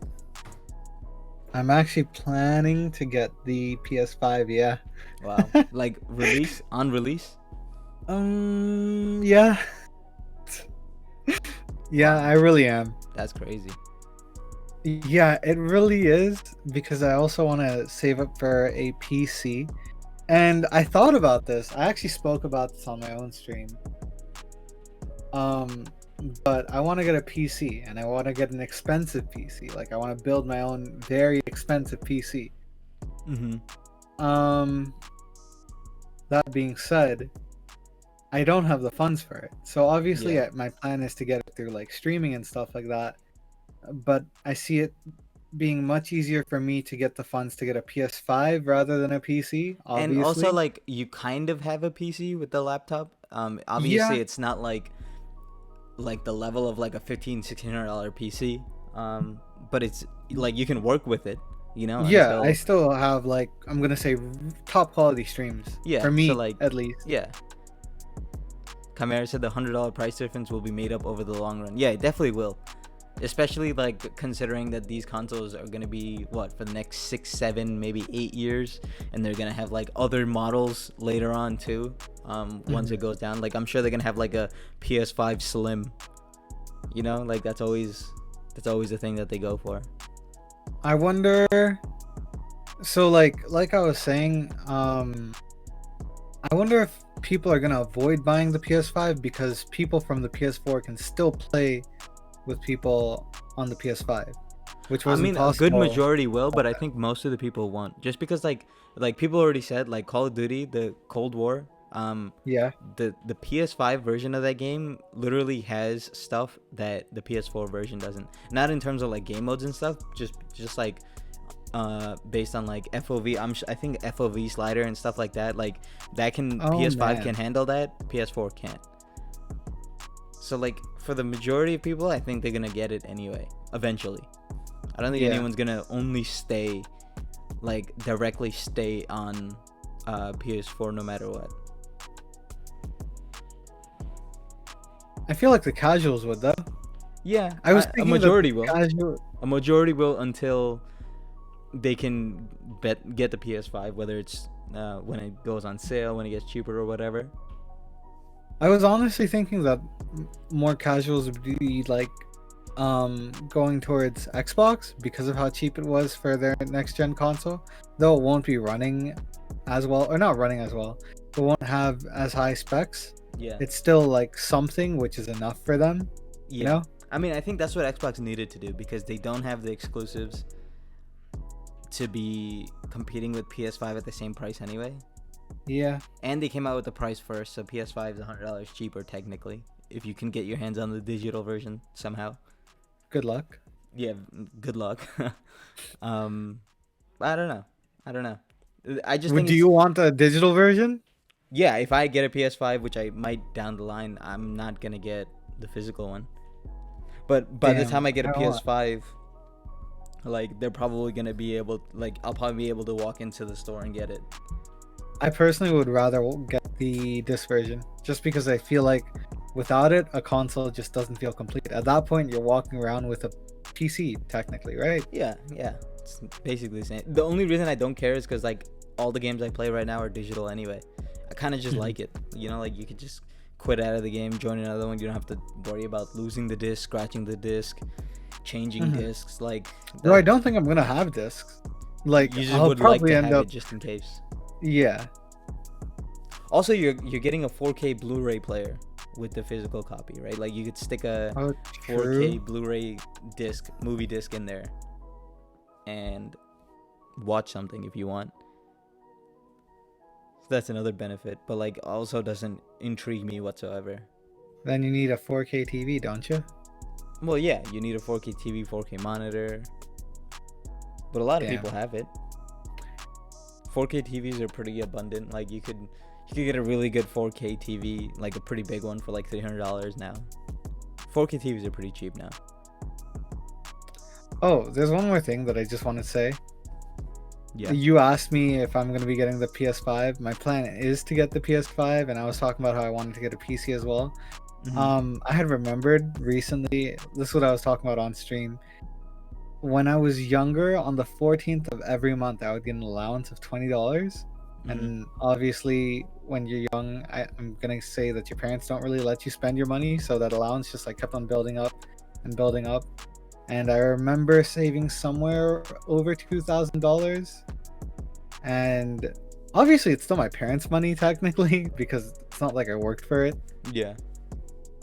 I'm actually planning to get the PS5. Yeah. Wow. Like release on release? Yeah. Yeah, Wow. I really am. That's crazy. Yeah, it really is, because I also want to save up for a PC. And I thought about this. I actually spoke about this on my own stream. but I want to get a PC, and I want to get an expensive PC. Like I want to build my own very expensive PC. Mm-hmm. Um, that being said, I don't have the funds for it. So obviously, Yeah. my plan is to get it through like streaming and stuff like that. But I see it being much easier for me to get the funds to get a PS5 rather than a PC. And also, Obviously, like, you kind of have a PC with the laptop. Obviously, yeah, it's not like the level of like a $1,500-$1,600 PC. But it's like you can work with it, yeah. I until still have like I'm gonna say top quality streams yeah. for So me like at least. yeah, Chimera said the $100 price difference will be made up over the long run. Yeah, it definitely will. Especially like considering that these consoles are gonna be what for the next 6, 7, maybe 8 years, and they're gonna have like other models later on too. Once it goes down, like I'm sure they're gonna have like a PS5 Slim. Like that's always the thing that they go for. I wonder. So like I was saying, I wonder if people are gonna avoid buying the PS5 because people from the PS4 can still play with people on the PS5, which I wasn't mean, a good possible. majority will, but I think most of the people won't. Just because like people already said, like Call of Duty, the Cold War, Yeah. the PS5 version of that game literally has stuff that the PS4 version doesn't. Not in terms of like game modes and stuff, just like based on like FOV. I think FOV slider and stuff like that. Like that can Oh PS5 man. can handle that, PS4 can't. So like for the majority of people, I think they're gonna get it anyway, eventually. I don't think Yeah. anyone's gonna only directly stay on PS4 no matter what. I feel like the casuals would though. Yeah, I was a thinking majority the will. casual. A majority will until they can get the PS5, whether it's when it goes on sale, when it gets cheaper or whatever. I was honestly thinking that more casuals would be like going towards Xbox because of how cheap it was for their next gen console. Though it won't be running as well, or not running as well. It won't have as high specs. Yeah. It's still like something which is enough for them. You Yeah. know? I mean, I think that's what Xbox needed to do because they don't have the exclusives to be competing with PS5 at the same price anyway. Yeah. And they came out with the price first, so PS5 is $100 cheaper technically if you can get your hands on the digital version somehow. Good luck. Yeah, good luck. I don't know. I just think Do you want a digital version? yeah, if I get a PS5, which I might down the line, I'm not gonna get the physical one. But by the Damn, time I get a I want- PS5, like they're probably gonna be able, like I'll probably be able to walk into the store and get it. I personally would rather get the disc version just because I feel like without it, a console just doesn't feel complete. At that point, you're walking around with a PC, technically, right? Yeah, it's basically the same. The only reason I don't care is because like all the games I play right now are digital anyway. I kind of just like it, like you could just quit out of the game, join another one. You don't have to worry about losing the disc, scratching the disc, changing discs. Like, Though I don't think I'm gonna have discs. Like you just I'll would like probably to end have up. it just in case. Yeah. Also, you're getting a 4K Blu-ray player with the physical copy, right? Like you could stick a Oh, 4K true. Blu-ray movie disc in there, and watch something if you want. So that's another benefit, but like also doesn't intrigue me whatsoever. Then you need a 4K TV, don't you? Well, yeah, you need a 4K TV, 4K monitor, but a lot of Damn. people have it. 4K TVs are pretty abundant. Like you could get a really good 4K TV, like a pretty big one for like $300 now. 4K TVs are pretty cheap now. Oh, there's one more thing that I just want to say. Yeah. You asked me if I'm going to be getting the PS5. My plan is to get the PS5, and I was talking about how I wanted to get a PC as well. I had remembered recently, this is what I was talking about on stream. When I was younger, on the 14th of every month, I would get an allowance of $20. And obviously, when you're young, I'm going to say that your parents don't really let you spend your money. So that allowance just like kept on building up and building up. And I remember saving somewhere over $2,000. And obviously, it's still my parents' money technically because it's not like I worked for it. Yeah.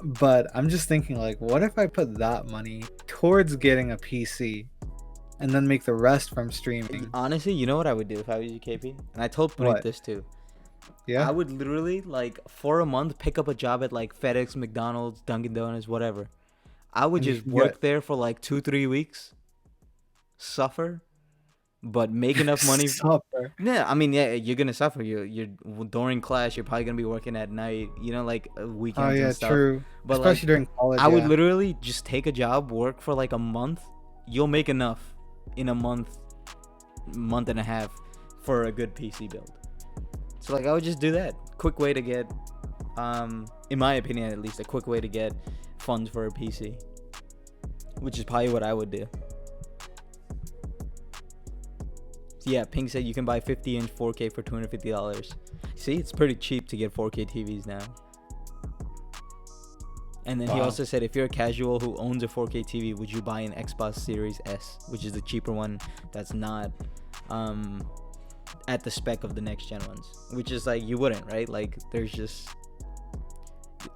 But I'm just thinking, like, what if I put that money towards getting a PC and then make the rest from streaming? Honestly, you know what I would do if I was you, KP? And I told Puneet What? this too. Yeah? I would literally, like, for a month, pick up a job at, like, FedEx, McDonald's, Dunkin' Donuts, whatever. I would And you just can get work there for, like, 2-3 weeks, suffer, but make enough money. supper. Yeah, I mean, yeah, you're gonna suffer. You're during class. You're probably gonna be working at night. You know, like Oh, weekends and yeah, stuff. true. But like, Especially during college, I would yeah. literally just take a job, work for like a month. You'll make enough in a month, month and a half, for a good PC build. So like, I would just do that. Quick way to get, in my opinion at least, a quick way to get funds for a PC, which is probably what I would do. Yeah, Pink said you can buy 50-inch 4K for $250. See, it's pretty cheap to get 4K TVs now. And then he Wow. also said, if you're a casual who owns a 4K TV, would you buy an Xbox Series S, which is the cheaper one that's not at the spec of the next gen ones? Which is like, you wouldn't, right? Like, there's just,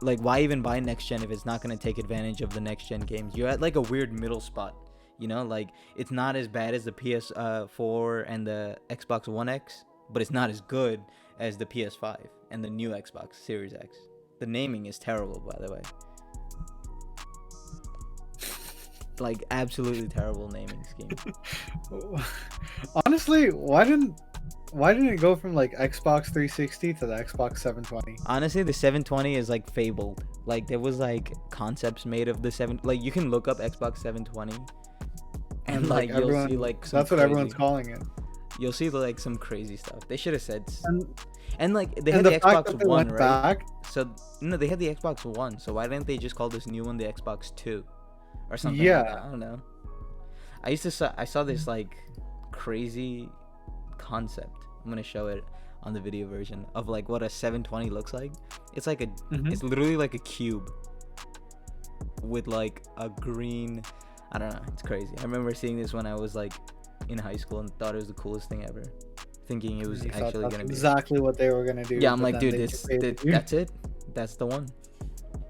like, why even buy next gen if it's not going to take advantage of the next gen games? You're at like a weird middle spot. You know, like, it's not as bad as the PS4 and the Xbox One X, but it's not as good as the PS5 and the new Xbox Series X. The naming is terrible, by the way. Like, absolutely terrible naming scheme. Honestly, why didn't it go from like Xbox 360 to the Xbox 720? Honestly, the 720 is like fabled. Like, there was like concepts made of the 7. Like, you can look up Xbox 720. And like you'll see like some that's what crazy, everyone's calling it. You'll see like some crazy stuff. They should have said, And and like they and had the the fact Xbox that they One, went right? back, So no, they had the Xbox One. So why didn't they just call this new one the Xbox Two, or something? Yeah. Like that? I don't know. I saw this like crazy concept. I'm gonna show it on the video version of like what a 720 looks like. It's like it's literally like a cube with like a green. I don't know. It's crazy. I remember seeing this when I was like in high school and thought it was the coolest thing ever, thinking it was you thought actually that's gonna be exactly what they were gonna do. Yeah, I'm but like, then dude, they this, failed you. that's it. That's the one.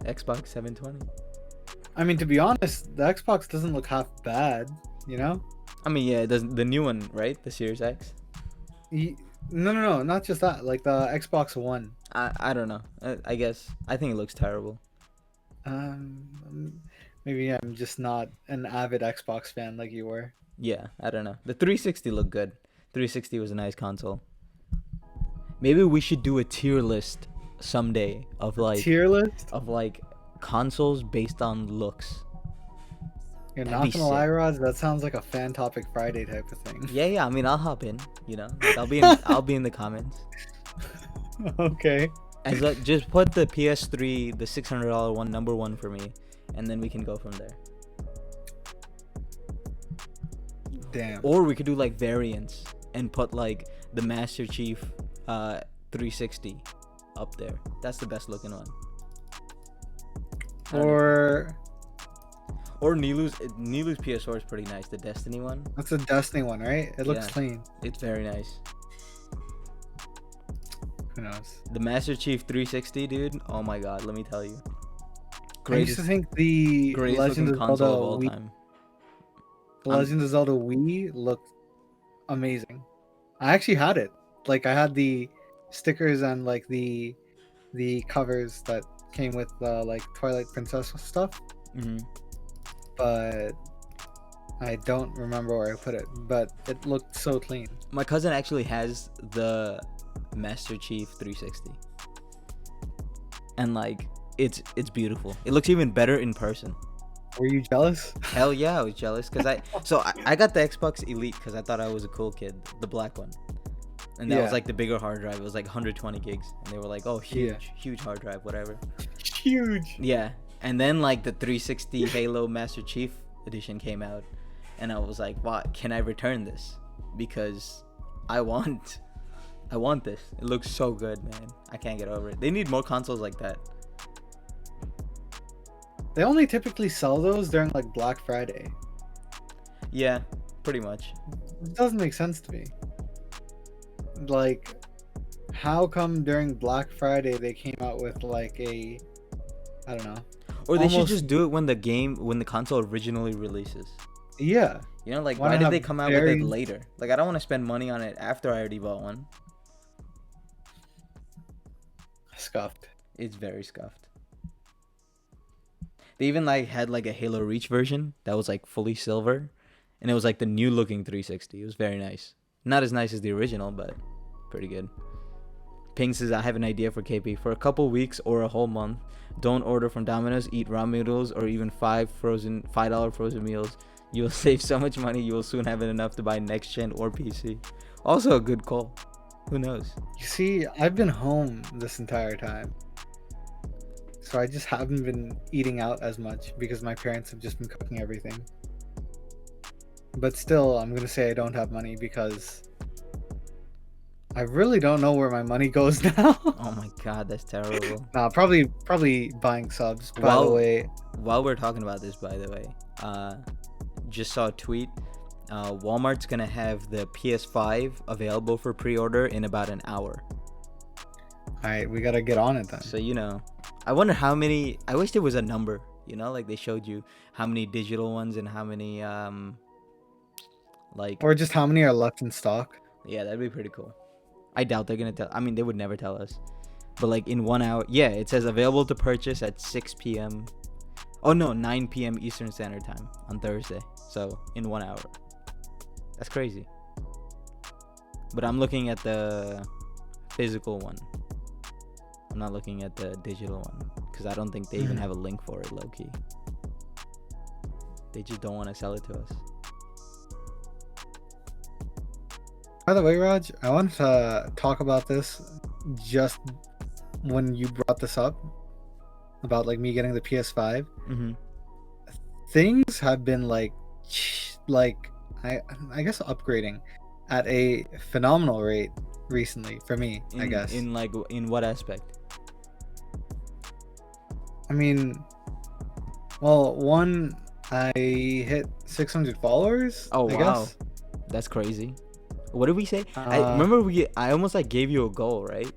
Xbox 720. I mean, to be honest, the Xbox doesn't look half bad. You know? I mean, yeah, it doesn't, the new one, right? The Series X. No, not just that. Like the Xbox One. I don't know. I guess I think it looks terrible. Maybe I'm just not an avid Xbox fan like you were. Yeah, I don't know. The 360 looked good. 360 was a nice console. Maybe we should do a tier list someday of like Tier list? of like consoles based on looks. You're That'd not be gonna lie, sick. Rod. That sounds like a Fan Topic Friday type of thing. Yeah. I mean, I'll hop in. You know, like, I'll be in the comments. Okay. As just put the PS3, the $600 one, number one for me, and then we can go from there. Damn. Or we could do like variants and put like the Master Chief 360 up there. That's the best looking one. Or Nilu's PS4 is pretty nice. The Destiny one. that's a Destiny one, right? It looks Yeah. clean. It's very nice. Who knows? The Master Chief 360, dude. Oh my god, let me tell you. I used to think the greatest Legend looking of console Zelda of all Wii, time. Legend of Zelda Wii looked amazing. I actually had it. Like I had the stickers and like the covers that came with like Twilight Princess stuff, Hmm. but I don't remember where I put it. But it looked so clean. My cousin actually has the Master Chief 360, and like it's beautiful. It looks even better in person. Were you jealous? Hell yeah, I was jealous because I got the Xbox Elite because I thought I was a cool kid, the black one, and that was Yeah. like the bigger hard drive. It was like 120 gigs, and they were like, oh, huge, Yeah. huge hard drive, whatever. Huge. Yeah, and then like the 360 Halo Master Chief edition came out, and I was like, what? Can I return this? Because I want this. It looks so good, man. I can't get over it. They need more consoles like that. They only typically sell those during like Black Friday. Yeah, pretty much. It doesn't make sense to me. Like, how come during Black Friday they came out with like a, I don't know. Or they should almost just do it when the console originally releases. yeah. You know, like Why why not did have they come out with it very later? Like I don't want to spend money on it after I already bought one. scuffed? It's very scuffed. They even like had like a Halo Reach version that was like fully silver, and it was like the new looking 360. It was very nice. Not as nice as the original, but pretty good. Ping says, I have an idea for KP. For a couple weeks or a whole month, don't order from Domino's, eat ramen noodles, or even $5 frozen meals. You will save so much money, you will soon have enough to buy next gen or PC. Also a good call. Who knows? You see, I've been home this entire time. So I just haven't been eating out as much because my parents have just been cooking everything. But still, I'm going to say I don't have money because I really don't know where my money goes now. Oh my god, that's terrible. Nah, probably buying subs. By the way, While we're talking about this, by the way, just saw a tweet. Walmart's gonna have the PS5 available for pre-order in about an hour. alright, we gotta get on it then. So you know, I wonder how many. I wish there was a number. You know, like they showed you how many digital ones and how many like. Or just how many are left in stock. Yeah, that'd be pretty cool. I doubt they're gonna tell. I mean, they would never tell us. But like in 1 hour, yeah, it says available to purchase at 6 p.m. Oh no, 9 p.m. Eastern Standard Time on Thursday. So in 1 hour. That's crazy. But I'm looking at the physical one. I'm not looking at the digital one because I don't think they even have a link for it, low key. They just don't want to sell it to us. By the way, Raj, I wanted to talk about this just when you brought this up about like me getting the PS5. Mm-hmm. Things have been like I guess upgrading at a phenomenal rate recently for me. I guess In what aspect? I mean, well, one, I hit 600 followers. Oh I wow, guess. that's crazy. What did we say? I remember I almost like gave you a goal, right?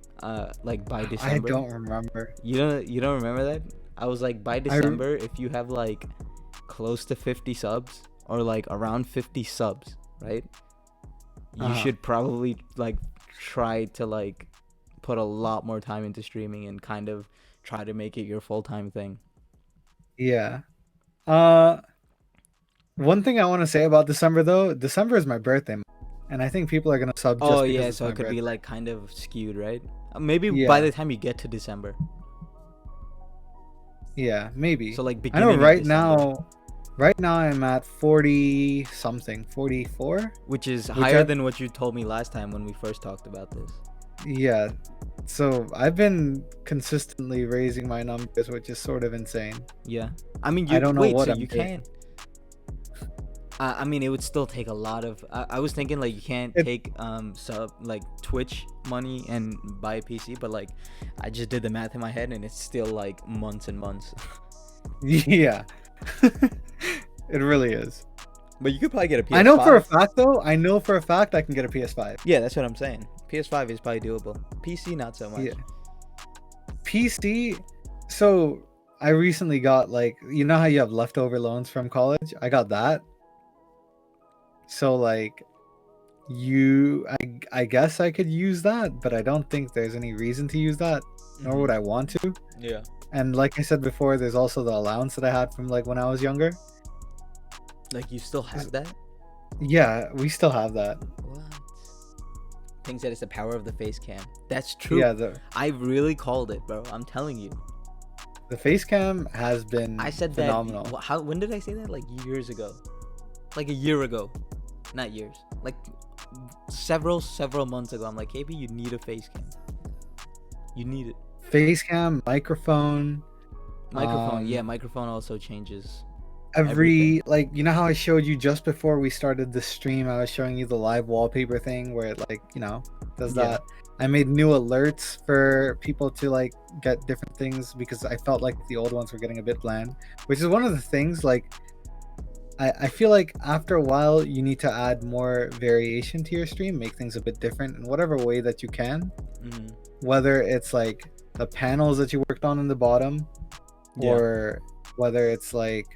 Like by December. I don't remember. You don't remember that? I was like by December, if you have like close to 50 subs or like around 50 subs, right? You should probably like try to like put a lot more time into streaming and kind of try to make it your full-time thing. Yeah. One thing I want to say about December though, December is my birthday month, and I think people are gonna sub just because it's so my it could birthday. be like kind of skewed, right? Maybe Yeah. by the time you get to December. Yeah, maybe. So like I beginning know of right December, now I'm at 40 something, 44. which is which higher I- than what you told me last time when we first talked about this. Yeah. So I've been consistently raising my numbers, which is sort of insane. Yeah, I mean, I don't know what so I'm you doing. can't. I mean, it would still take a lot of. I was thinking like you can't take like Twitch money and buy a PC, but like I just did the math in my head and it's still like months and months. Yeah. It really is. But you could probably get a PS5. I know for a fact though, I can get a PS5. Yeah, that's what I'm saying. PS5 is probably doable. PC, not so much. Yeah. PC, so I recently got like, you know how you have leftover loans from college? I got that. So like I guess I could use that, but I don't think there's any reason to use that, nor would I want to. Yeah. And like I said before, there's also the allowance that I had from like when I was younger. Like you still have that? Yeah, we still have that. What? Things that it's the power of the face cam. That's true. Yeah, I really called it, bro. I'm telling you. the face cam has been I said phenomenal. that. When did I say that? Like years ago. Like a year ago. Not years. Like several months ago. I'm like, KP, you need a face cam. You need it. Face cam, microphone. Microphone. Yeah, microphone also changes. Like, you know how I showed you just before we started the stream, I was showing you the live wallpaper thing where it like, you know, does Yeah. that. I made new alerts for people to like get different things because I felt like the old ones were getting a bit bland, which is one of the things like I feel like after a while you need to add more variation to your stream, make things a bit different in whatever way that you can, whether it's like the panels that you worked on in the bottom Yeah. or whether it's like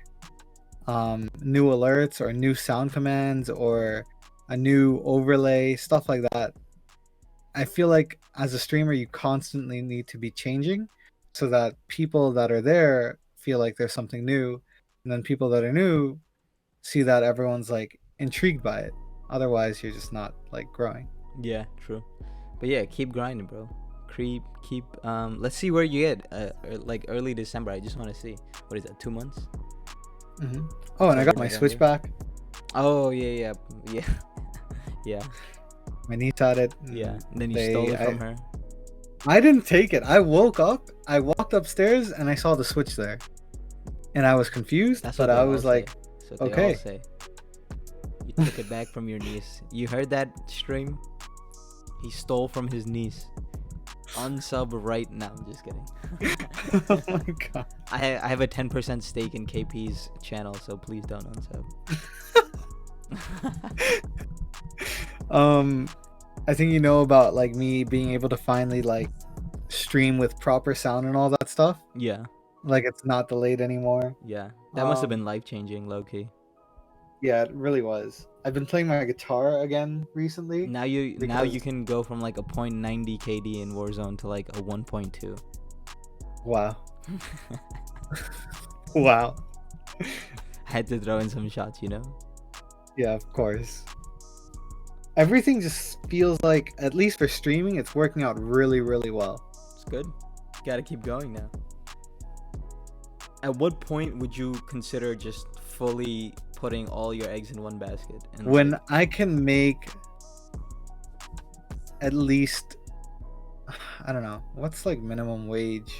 new alerts or new sound commands or a new overlay, stuff like that. I feel like as a streamer, you constantly need to be changing so that people that are there feel like there's something new, and then people that are new see that everyone's like intrigued by it. Otherwise, you're just not like growing. Yeah, true. But yeah, keep grinding, bro. Keep. Let's see where you get. Like early December. I just want to see. What is that? 2 months? Oh, and I got October, my November. Switch back. Oh yeah. Yeah. My niece had it. Yeah. And then you stole it from her. I didn't take it. I woke up, I walked upstairs, and I saw the Switch there, and I was confused. That's but what I they was all like, say. That's what they okay. all say. You took it back from your niece. You heard that, stream? He stole from his niece. Unsub right now. I'm just kidding. Oh my god. I have a 10% stake in KP's channel, so please don't unsub. I think you know about like me being able to finally like stream with proper sound and all that stuff. Yeah. Like it's not delayed anymore. Yeah. That must have been life-changing, low-key. Yeah, it really was. I've been playing my guitar again recently. Now you can go from like a 0.90 KD in Warzone to like a 1.2. Wow. Wow. I had to throw in some shots, you know? Yeah, of course. Everything just feels like, at least for streaming, it's working out really, really well. It's good. Gotta keep going now. At what point would you consider just fully putting all your eggs in one basket? And When like, I can make at least, I don't know, what's like minimum wage?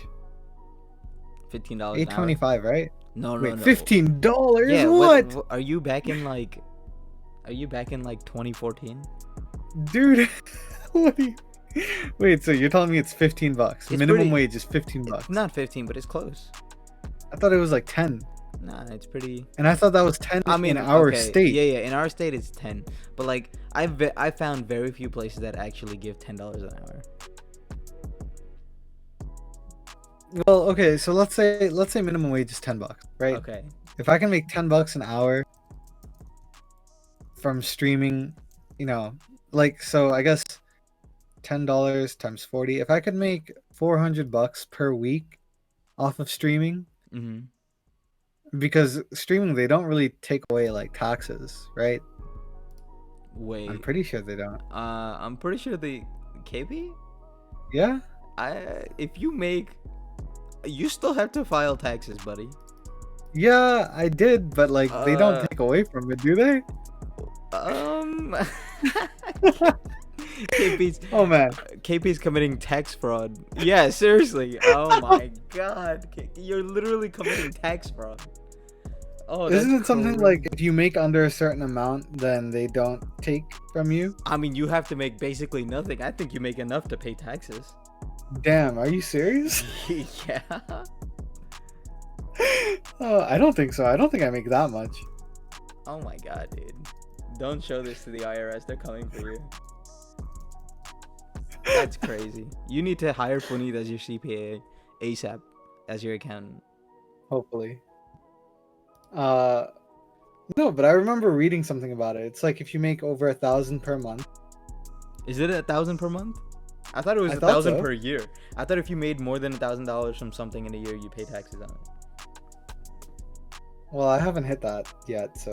$15 an hour. $8.25, right? No. Wait, $15? Yeah, what? Are you back in like 2014? Dude, what do you... Wait, so you're telling me it's $15? It's Minimum pretty- wage is $15. It's not 15, but it's close. I thought it was like 10. Nah, it's pretty. And I thought that was 10 I mean, in our okay, state. Yeah. In our state, it's 10. But like, I found very few places that actually give $10 an hour. Well, okay, so let's say minimum wage is $10, right? Okay. If I can make $10 an hour from streaming, you know, like, so I guess $10 times 40. If I could make $400 per week off of streaming, because streaming, they don't really take away like taxes, right? Wait. I'm pretty sure they don't. I'm pretty sure the KP. Yeah. If you make, you still have to file taxes, buddy. Yeah, I did, but like they don't take away from it, do they? KP's. Oh man. KP's committing tax fraud. Yeah, seriously. Oh my god. You're literally committing tax fraud. Oh, isn't it something like if you make under a certain amount, then they don't take from you? I mean, you have to make basically nothing. I think you make enough to pay taxes. Damn, are you serious? Yeah. Oh, I don't think so. I don't think I make that much. Oh my god, dude. Don't show this to the IRS. They're coming for you. That's crazy. You need to hire Puneet as your CPA ASAP as your accountant. Hopefully. No, but I remember reading something about it. It's like if you make over 1,000 per month. Is it 1,000 per month? I thought it was 1,000 per year. I thought if you made more than $1,000 from something in a year, you pay taxes on it. Well, I haven't hit that yet, so.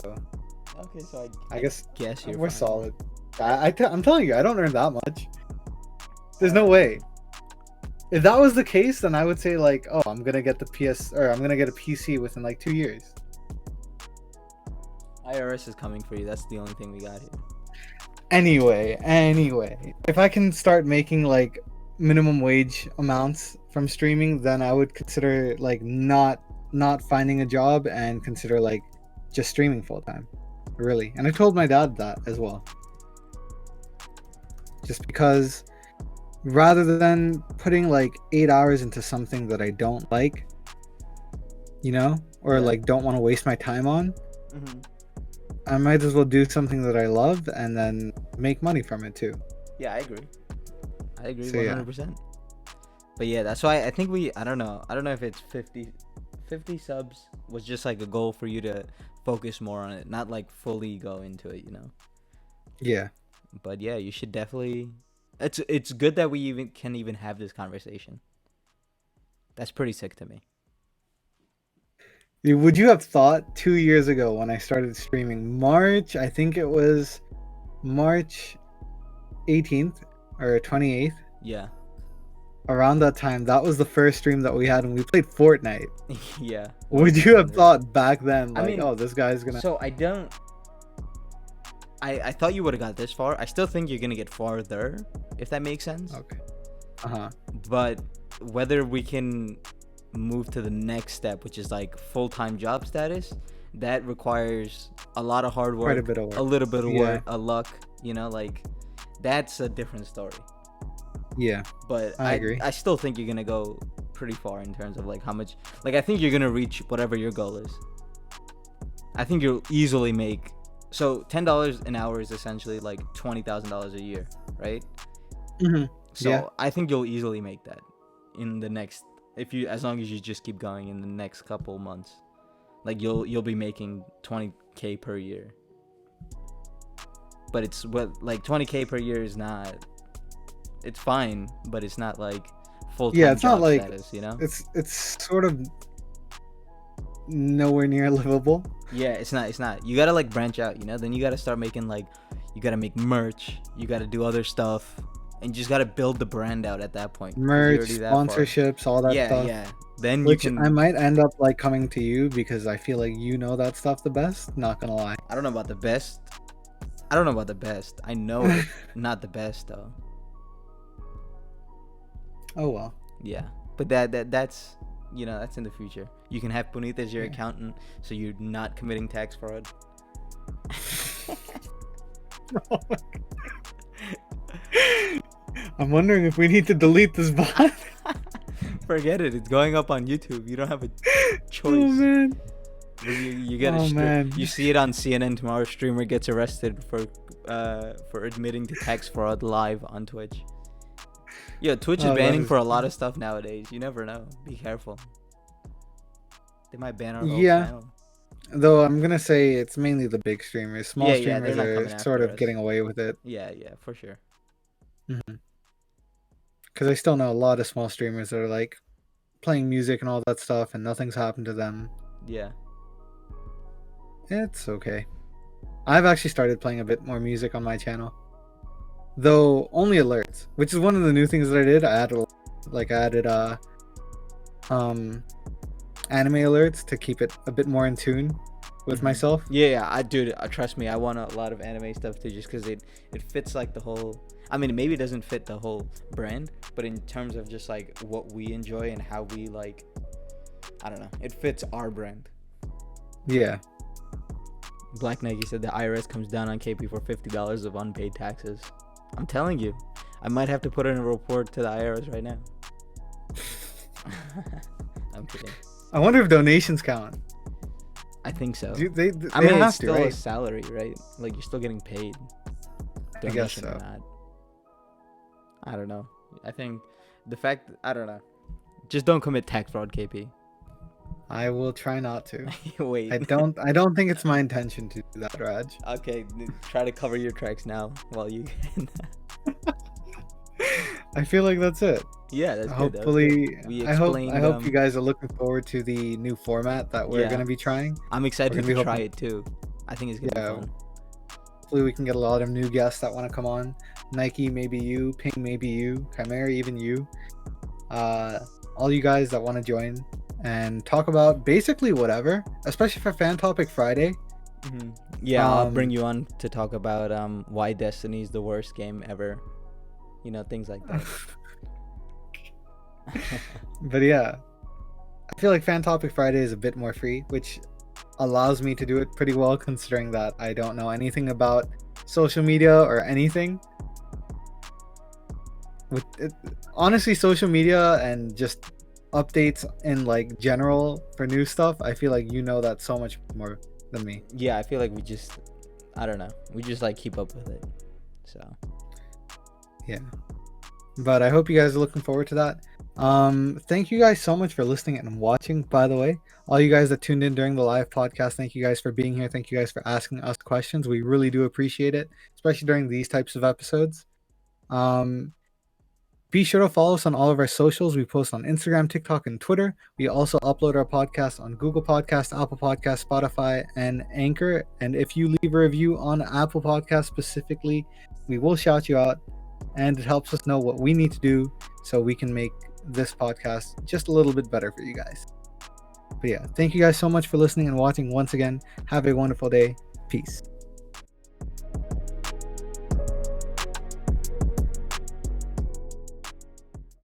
Okay, so I guess you're we're fine. solid. I'm telling you, I don't earn that much. There's no way. If that was the case, then I would say like, oh, I'm gonna get the I'm gonna get a PC within like 2 years. IRS is coming for you. That's the only thing we got here. Anyway, if I can start making like minimum wage amounts from streaming, then I would consider like not finding a job and consider like just streaming full time. Really. And I told my dad that as well. Just because rather than putting like 8 hours into something that I don't like, you know, or like don't want to waste my time on, I might as well do something that I love and then make money from it too. Yeah, I agree. So, 100%. But yeah, that's why I think I don't know if it's 50 subs was just like a goal for you to focus more on it, not like fully go into it, you know. Yeah. But yeah, you should definitely. It's good that we even can even have this conversation. That's pretty sick to me. Would you have thought 2 years ago when I started streaming, I think it was March 18th or 28th, Yeah. around that time, that was the first stream that we had and we played Fortnite. Yeah. Would you have thought back then, I like, mean, oh, this guy's gonna. So I don't. I thought you would have got this far. I still think you're gonna get farther, if that makes sense. Okay. Uh-huh. But whether we can move to the next step, which is like full-time job status, that requires a lot of hard work, Quite a bit of work. a little bit of Yeah. work, a luck, you know, like that's a different story. Yeah. But I agree. I still think you're gonna go pretty far in terms of like how much, like I think you're gonna reach whatever your goal is. I think you'll easily make, so $10 an hour is essentially like $20,000 a year, right? Mm-hmm. So Yeah. I think you'll easily make that in the next, as long as you just keep going in the next couple months, like you'll be making 20K per year. But it's what, like 20K per year is not, it's fine, but it's not like full-time Yeah, it's job not like status, you know? it's sort of nowhere near livable. Yeah, it's not. You gotta like branch out, you know? Then you gotta start making like, you gotta make merch, you gotta do other stuff, and you just gotta build the brand out at that point. 'cause you're Merch, already that far. sponsorships, all that Yeah, stuff. yeah. Then Which you can. I might end up like coming to you because I feel like you know that stuff the best. Not gonna lie. I don't know about the best. I don't know about the best. I know it, not the best though. Oh well. Yeah, but that's, you know, that's in the future. You can have Puneet as your Yeah. accountant, so you're not committing tax fraud. I'm wondering if we need to delete this bot. Forget it. It's going up on YouTube. You don't have a choice. Oh man. You get Oh, man. You see it on CNN tomorrow. Streamer gets arrested for admitting to tax fraud live on Twitch. Yo, Twitch is Oh, that banning is- for a lot of stuff nowadays. You never know. Be careful. They might ban our whole Yeah. channel. Though I'm gonna say it's mainly the big streamers. Small Yeah, they're streamers not coming are sort after of us. getting away with it. Yeah, for sure. Because I still know a lot of small streamers that are like playing music and all that stuff, and nothing's happened to them. Yeah. It's okay. I've actually started playing a bit more music on my channel, though only alerts, which is one of the new things that I did. I added anime alerts to keep it a bit more in tune with myself. Yeah, dude, trust me, I want a lot of anime stuff too, just because it fits like the whole. I mean, maybe it doesn't fit the whole brand, but in terms of just like what we enjoy and how we like, I don't know, it fits our brand. Yeah. Black Nike said the IRS comes down on KP for $50 of unpaid taxes. I'm telling you, I might have to put in a report to the IRS right now. I'm kidding. I wonder if donations count. I think so. They I mean, have it's to, still a right? salary, right? Like you're still getting paid. I guess Donation or so. not. I don't know. I think the fact, I don't know. Just don't commit tax fraud, KP. I will try not to. Wait. I don't think it's my intention to do that, Raj. Okay, try to cover your tracks now while you can. I feel like that's it. Yeah, that's good. Hopefully, We I hope explained, you guys are looking forward to the new format that we're Yeah. gonna be trying. I'm excited we're to gonna be try hoping- it too. I think it's gonna Yeah. be fun. Hopefully, we can get a lot of new guests that want to come on. Nike, maybe you. Ping, maybe you. Chimera, even you. All you guys that want to join and talk about basically whatever, especially for Fan Topic Friday. Yeah, I'll bring Um, you on to talk about why Destiny is the worst game ever. You know, things like that. But yeah, I feel like Fan Topic Friday is a bit more free, which allows me to do it pretty well, considering that I don't know anything about social media or anything. Honestly, social media and just updates in like general for new stuff, I feel like you know that so much more than me. Yeah, I feel like I don't know. We just like keep up with it. So Yeah. But I hope you guys are looking forward to that. Thank you guys so much for listening and watching, by the way. All you guys that tuned in during the live podcast, thank you guys for being here. Thank you guys for asking us questions. We really do appreciate it, especially during these types of episodes. Um, be sure to follow us on all of our socials. We post on Instagram, TikTok, and Twitter. We also upload our podcast on Google Podcast, Apple Podcast, Spotify, and Anchor. And if you leave a review on Apple Podcast specifically, we will shout you out, and it helps us know what we need to do so we can make this podcast just a little bit better for you guys. But yeah, thank you guys so much for listening and watching once again. Have a wonderful day. Peace.